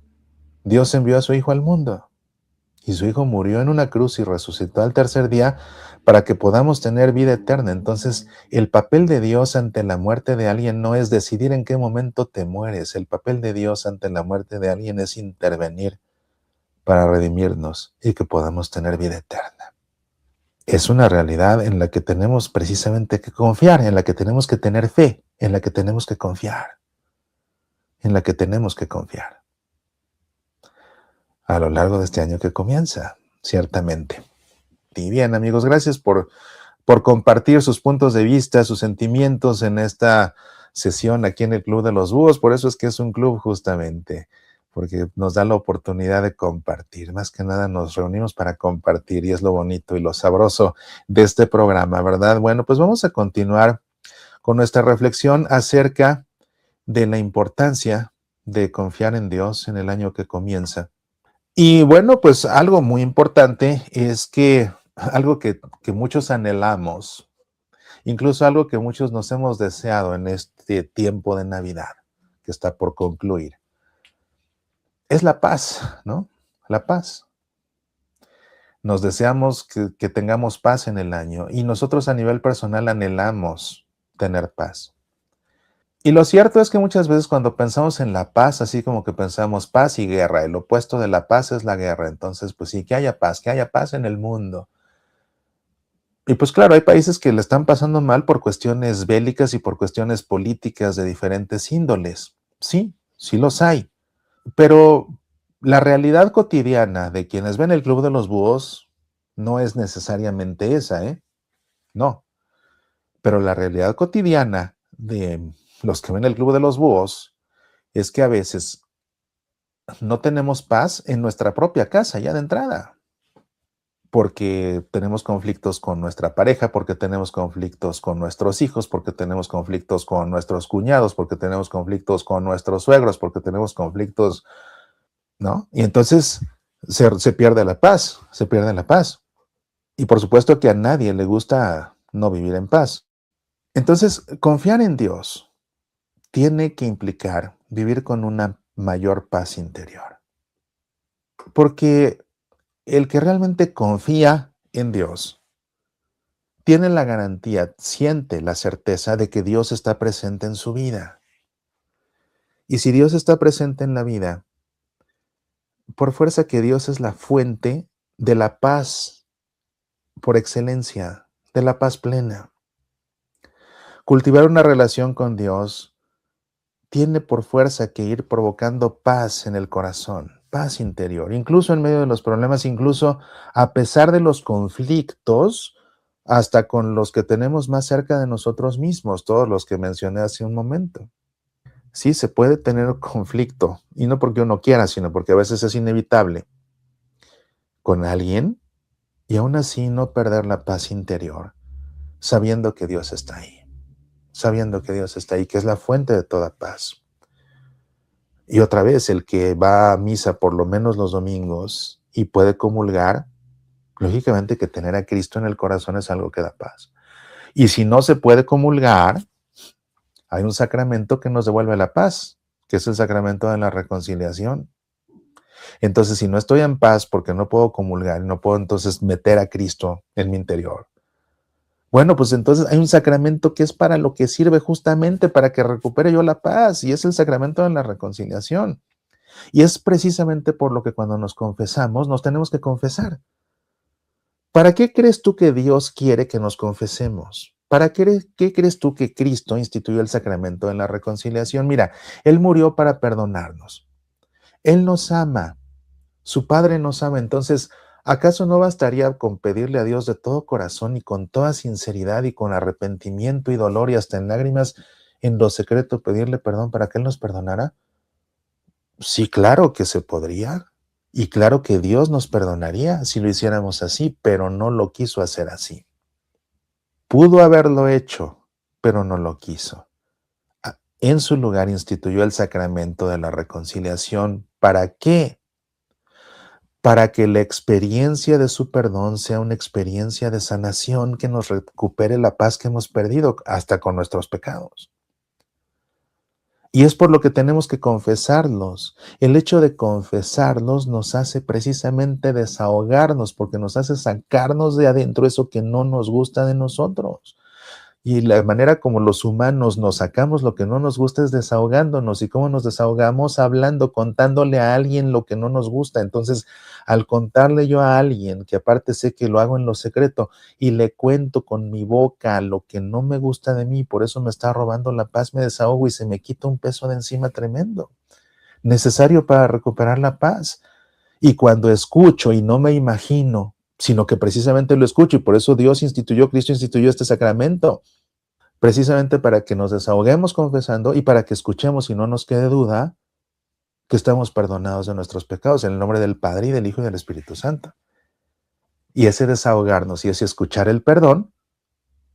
Dios envió a su Hijo al mundo. Y su Hijo murió en una cruz y resucitó al tercer día para que podamos tener vida eterna. Entonces, el papel de Dios ante la muerte de alguien no es decidir en qué momento te mueres. El papel de Dios ante la muerte de alguien es intervenir para redimirnos y que podamos tener vida eterna. Es una realidad en la que tenemos precisamente que confiar, en la que tenemos que tener fe, en la que tenemos que confiar, en la que tenemos que confiar a lo largo de este año que comienza, ciertamente. Y bien, amigos, gracias por compartir sus puntos de vista, sus sentimientos en esta sesión aquí en el Club de los Búhos. Por eso es que es un club justamente, porque nos da la oportunidad de compartir. Más que nada nos reunimos para compartir y es lo bonito y lo sabroso de este programa, ¿verdad? Bueno, pues vamos a continuar con nuestra reflexión acerca de la importancia de confiar en Dios en el año que comienza. Y bueno, pues algo muy importante es que algo que muchos anhelamos, incluso algo que muchos nos hemos deseado en este tiempo de Navidad que está por concluir, es la paz, ¿no? La paz. Nos deseamos que tengamos paz en el año y nosotros a nivel personal anhelamos tener paz. Y lo cierto es que muchas veces cuando pensamos en la paz, así como que pensamos paz y guerra, el opuesto de la paz es la guerra. Entonces, pues sí, que haya paz en el mundo. Y pues claro, hay países que le están pasando mal por cuestiones bélicas y por cuestiones políticas de diferentes índoles. Sí, sí los hay. Pero la realidad cotidiana de quienes ven el Club de los Búhos no es necesariamente esa, ¿eh? No. Pero la realidad cotidiana de los que ven el Club de los Búhos es que a veces no tenemos paz en nuestra propia casa ya de entrada, porque tenemos conflictos con nuestra pareja, porque tenemos conflictos con nuestros hijos, porque tenemos conflictos con nuestros cuñados, porque tenemos conflictos con nuestros suegros, porque tenemos conflictos, ¿no? Y entonces se pierde la paz, se pierde la paz. Y por supuesto que a nadie le gusta no vivir en paz. Entonces, confiar en Dios tiene que implicar vivir con una mayor paz interior. Porque el que realmente confía en Dios tiene la garantía, siente la certeza de que Dios está presente en su vida. Y si Dios está presente en la vida, por fuerza que Dios es la fuente de la paz por excelencia, de la paz plena. Cultivar una relación con Dios tiene por fuerza que ir provocando paz en el corazón, paz interior, incluso en medio de los problemas, incluso a pesar de los conflictos, hasta con los que tenemos más cerca de nosotros mismos, todos los que mencioné hace un momento. Sí, se puede tener conflicto, y no porque uno quiera, sino porque a veces es inevitable, con alguien, y aún así no perder la paz interior, sabiendo que Dios está ahí, sabiendo que Dios está ahí, que es la fuente de toda paz. Y otra vez, el que va a misa por lo menos los domingos y puede comulgar, lógicamente que tener a Cristo en el corazón es algo que da paz. Y si no se puede comulgar, hay un sacramento que nos devuelve la paz, que es el sacramento de la reconciliación. Entonces, si no estoy en paz porque no puedo comulgar y no puedo entonces meter a Cristo en mi interior, bueno, pues entonces hay un sacramento que es para lo que sirve justamente para que recupere yo la paz, y es el sacramento de la reconciliación. Y es precisamente por lo que cuando nos confesamos, nos tenemos que confesar. ¿Para qué crees tú que Dios quiere que nos confesemos? ¿Qué crees tú que Cristo instituyó el sacramento de la reconciliación? Mira, Él murió para perdonarnos. Él nos ama. Su Padre nos ama. Entonces, ¿acaso no bastaría con pedirle a Dios de todo corazón y con toda sinceridad y con arrepentimiento y dolor y hasta en lágrimas? en lo secreto pedirle perdón para que Él nos perdonara? Sí, claro que se podría. Y claro que Dios nos perdonaría si lo hiciéramos así, pero no lo quiso hacer así. Pudo haberlo hecho, pero no lo quiso. En su lugar instituyó el sacramento de la reconciliación. ¿Para qué? Para que la experiencia de su perdón sea una experiencia de sanación que nos recupere la paz que hemos perdido hasta con nuestros pecados. Y es por lo que tenemos que confesarlos. El hecho de confesarlos nos hace precisamente desahogarnos, porque nos hace sacarnos de adentro eso que no nos gusta de nosotros. Y la manera como los humanos nos sacamos lo que no nos gusta es desahogándonos. ¿Y cómo nos desahogamos? Hablando, contándole a alguien lo que no nos gusta. Entonces, al contarle yo a alguien, que aparte sé que lo hago en lo secreto, y le cuento con mi boca lo que no me gusta de mí, por eso me está robando la paz, me desahogo y se me quita un peso de encima tremendo, necesario para recuperar la paz. Y cuando escucho y no me imagino, sino que precisamente lo escucho, y por eso Cristo instituyó este sacramento, precisamente para que nos desahoguemos confesando y para que escuchemos y no nos quede duda que estamos perdonados de nuestros pecados en el nombre del Padre y del Hijo y del Espíritu Santo. Y ese desahogarnos y ese escuchar el perdón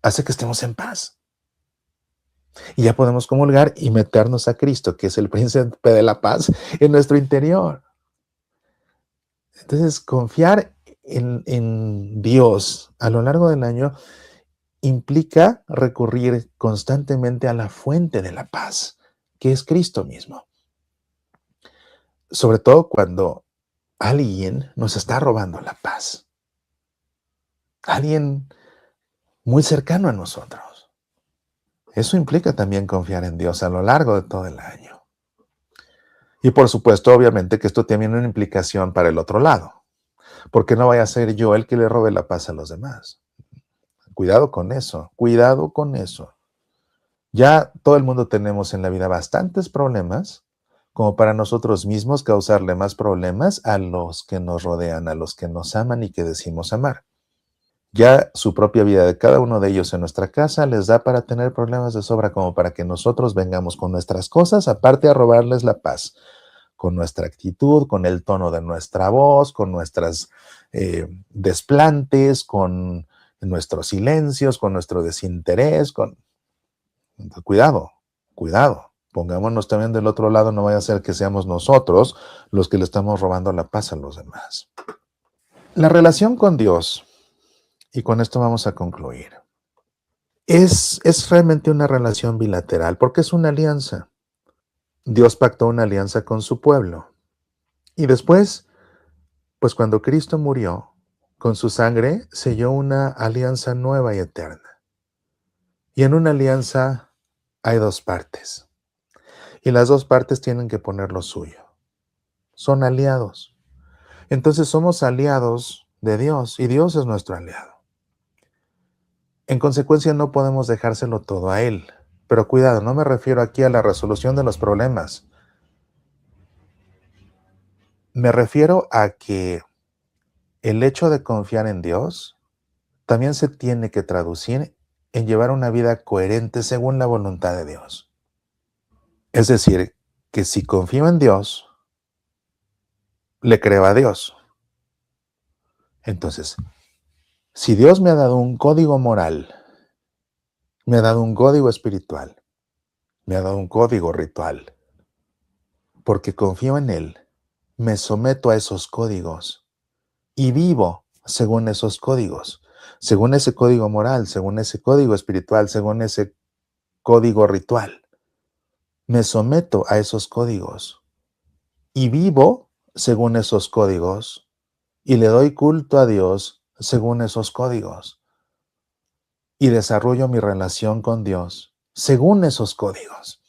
hace que estemos en paz. Y ya podemos comulgar y meternos a Cristo, que es el príncipe de la paz, en nuestro interior. Entonces, confiar en Dios a lo largo del año implica recurrir constantemente a la fuente de la paz, que es Cristo mismo. Sobre todo cuando alguien nos está robando la paz. Alguien muy cercano a nosotros. Eso implica también confiar en Dios a lo largo de todo el año. Y por supuesto, obviamente, que esto tiene una implicación para el otro lado. Porque no vaya a ser yo el que le robe la paz a los demás. Cuidado con eso, cuidado con eso. Ya todo el mundo tenemos en la vida bastantes problemas como para nosotros mismos causarle más problemas a los que nos rodean, a los que nos aman y que decimos amar. Ya su propia vida de cada uno de ellos en nuestra casa les da para tener problemas de sobra como para que nosotros vengamos con nuestras cosas, aparte a robarles la paz, con nuestra actitud, con el tono de nuestra voz, con nuestras desplantes, con nuestros silencios, con nuestro desinterés, Cuidado, cuidado. Pongámonos también del otro lado, no vaya a ser que seamos nosotros los que le estamos robando la paz a los demás. La relación con Dios, y con esto vamos a concluir, es realmente una relación bilateral, porque es una alianza. Dios pactó una alianza con su pueblo. Y después, pues cuando Cristo murió, con su sangre selló una alianza nueva y eterna. Y en una alianza hay dos partes. Y las dos partes tienen que poner lo suyo. Son aliados. Entonces somos aliados de Dios y Dios es nuestro aliado. En consecuencia no podemos dejárselo todo a Él. Pero cuidado, no me refiero aquí a la resolución de los problemas. Me refiero a que el hecho de confiar en Dios también se tiene que traducir en llevar una vida coherente según la voluntad de Dios. Es decir, que si confío en Dios, le creo a Dios. Entonces, si Dios me ha dado un código moral, me ha dado un código espiritual, me ha dado un código ritual, porque confío en Él, me someto a esos códigos y vivo según esos códigos, según ese código moral, según ese código espiritual, según ese código ritual. Me someto a esos códigos y vivo según esos códigos y le doy culto a Dios según esos códigos y desarrollo mi relación con Dios según esos códigos.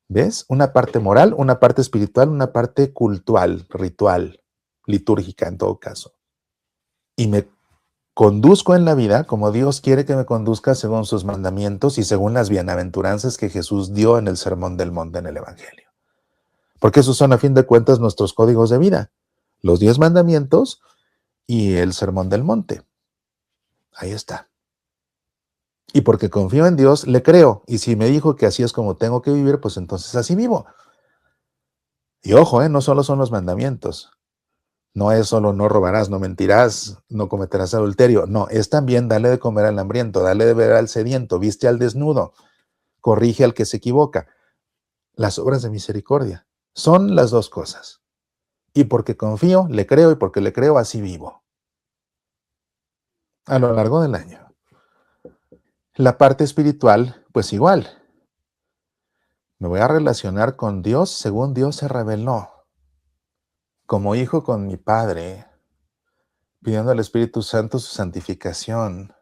¿Ves? Una parte moral, una parte espiritual, una parte cultural, ritual, litúrgica en todo caso. Y me conduzco en la vida como Dios quiere que me conduzca según sus mandamientos y según las bienaventuranzas que Jesús dio en el Sermón del Monte en el Evangelio. Porque esos son a fin de cuentas nuestros códigos de vida. Los 10 mandamientos y el Sermón del Monte. Ahí está. Y porque confío en Dios, le creo. Y si me dijo que así es como tengo que vivir, pues entonces así vivo. Y ojo, no solo son los mandamientos. No es solo no robarás, no mentirás, no cometerás adulterio. No, es también darle de comer al hambriento, darle de beber al sediento, viste al desnudo, corrige al que se equivoca. Las obras de misericordia son las dos cosas. Y porque confío, le creo, y porque le creo, así vivo. A lo largo del año. La parte espiritual, pues igual. Me voy a relacionar con Dios según Dios se reveló. Como hijo con mi Padre, pidiendo al Espíritu Santo su santificación,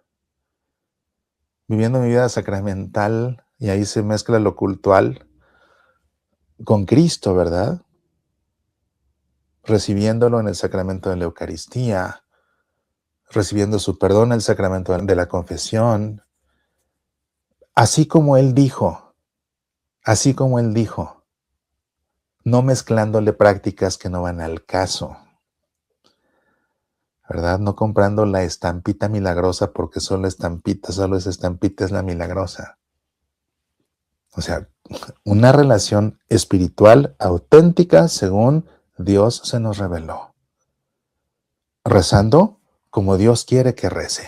viviendo mi vida sacramental, y ahí se mezcla lo cultual con Cristo, ¿verdad? Recibiéndolo en el sacramento de la Eucaristía, recibiendo su perdón en el sacramento de la confesión, así como Él dijo, no mezclándole prácticas que no van al caso, ¿verdad? No comprando la estampita milagrosa porque solo esa estampita es la milagrosa. O sea, una relación espiritual auténtica según Dios se nos reveló. Rezando como Dios quiere que rece.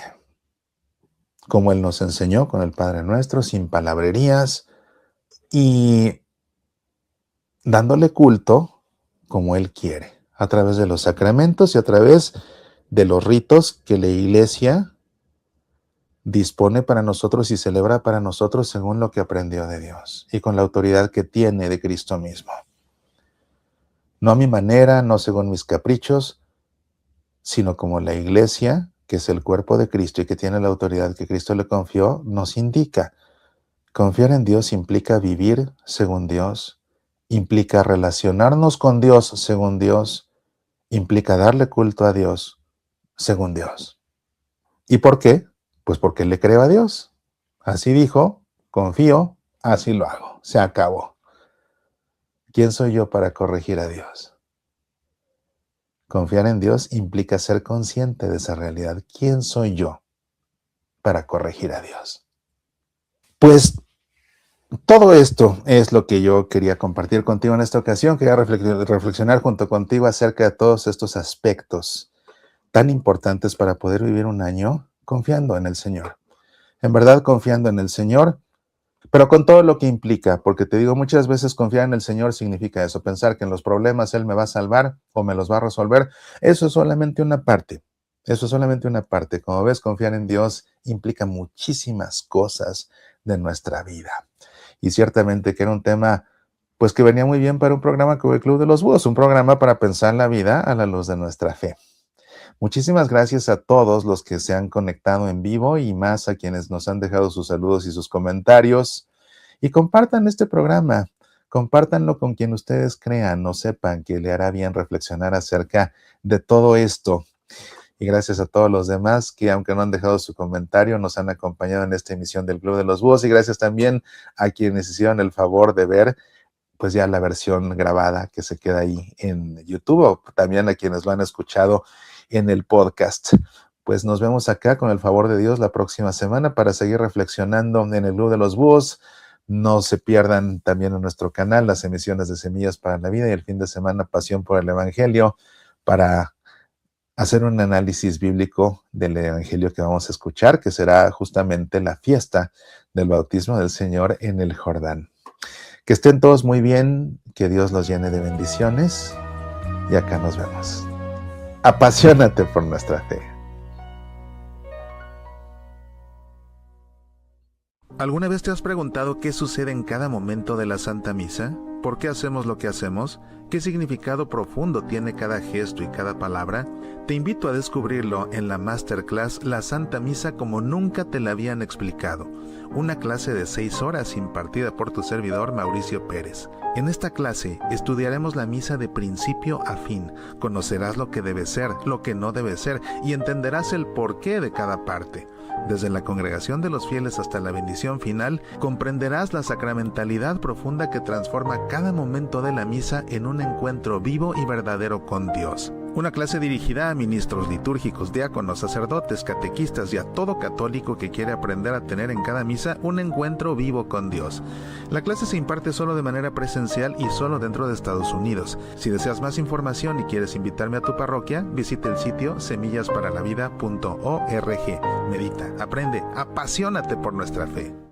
Como Él nos enseñó con el Padre Nuestro, sin palabrerías y dándole culto como Él quiere, a través de los sacramentos y a través de los ritos que la Iglesia dispone para nosotros y celebra para nosotros según lo que aprendió de Dios y con la autoridad que tiene de Cristo mismo. No a mi manera, no según mis caprichos, sino como la Iglesia, que es el cuerpo de Cristo y que tiene la autoridad que Cristo le confió, nos indica. Confiar en Dios implica vivir según Dios, implica relacionarnos con Dios según Dios, implica darle culto a Dios según Dios. ¿Y por qué? Pues porque le creo a Dios. Así dijo, confío, así lo hago. Se acabó. ¿Quién soy yo para corregir a Dios? Confiar en Dios implica ser consciente de esa realidad. ¿Quién soy yo para corregir a Dios? Pues todo esto es lo que yo quería compartir contigo en esta ocasión. Quería reflexionar junto contigo acerca de todos estos aspectos tan importantes para poder vivir un año confiando en el Señor. En verdad, confiando en el Señor, pero con todo lo que implica, porque te digo, muchas veces confiar en el Señor significa eso, pensar que en los problemas Él me va a salvar o me los va a resolver. Eso es solamente una parte. Como ves, confiar en Dios implica muchísimas cosas de nuestra vida. Y ciertamente que era un tema, pues que venía muy bien para un programa como el Club de los Búhos, un programa para pensar la vida a la luz de nuestra fe. Muchísimas gracias a todos los que se han conectado en vivo y más a quienes nos han dejado sus saludos y sus comentarios. Y compartan este programa, compártanlo con quien ustedes crean o sepan que le hará bien reflexionar acerca de todo esto. Y gracias a todos los demás que, aunque no han dejado su comentario, nos han acompañado en esta emisión del Club de los Búhos. Y gracias también a quienes hicieron el favor de ver pues ya la versión grabada que se queda ahí en YouTube, o también a quienes lo han escuchado en el podcast. Pues nos vemos acá con el favor de Dios la próxima semana para seguir reflexionando en el Club de los Búhos. No se pierdan también en nuestro canal las emisiones de Semillas para la Vida y el fin de semana Pasión por el Evangelio, para hacer un análisis bíblico del Evangelio que vamos a escuchar, que será justamente la fiesta del bautismo del Señor en el Jordán. Que estén todos muy bien, que Dios los llene de bendiciones y acá nos vemos. Apasionate por nuestra fe. ¿Alguna vez te has preguntado qué sucede en cada momento de la Santa Misa? ¿Por qué hacemos lo que hacemos? ¿Qué significado profundo tiene cada gesto y cada palabra? Te invito a descubrirlo en la Masterclass La Santa Misa como nunca te la habían explicado. Una clase de 6 horas impartida por tu servidor Mauricio Pérez. En esta clase estudiaremos la misa de principio a fin. Conocerás lo que debe ser, lo que no debe ser y entenderás el porqué de cada parte. Desde la congregación de los fieles hasta la bendición final, comprenderás la sacramentalidad profunda que transforma cada momento de la misa en un encuentro vivo y verdadero con Dios. Una clase dirigida a ministros litúrgicos, diáconos, sacerdotes, catequistas y a todo católico que quiere aprender a tener en cada misa un encuentro vivo con Dios. La clase se imparte solo de manera presencial y solo dentro de Estados Unidos. Si deseas más información y quieres invitarme a tu parroquia, visita el sitio semillasparalavida.org. Medita, aprende, apasionate por nuestra fe.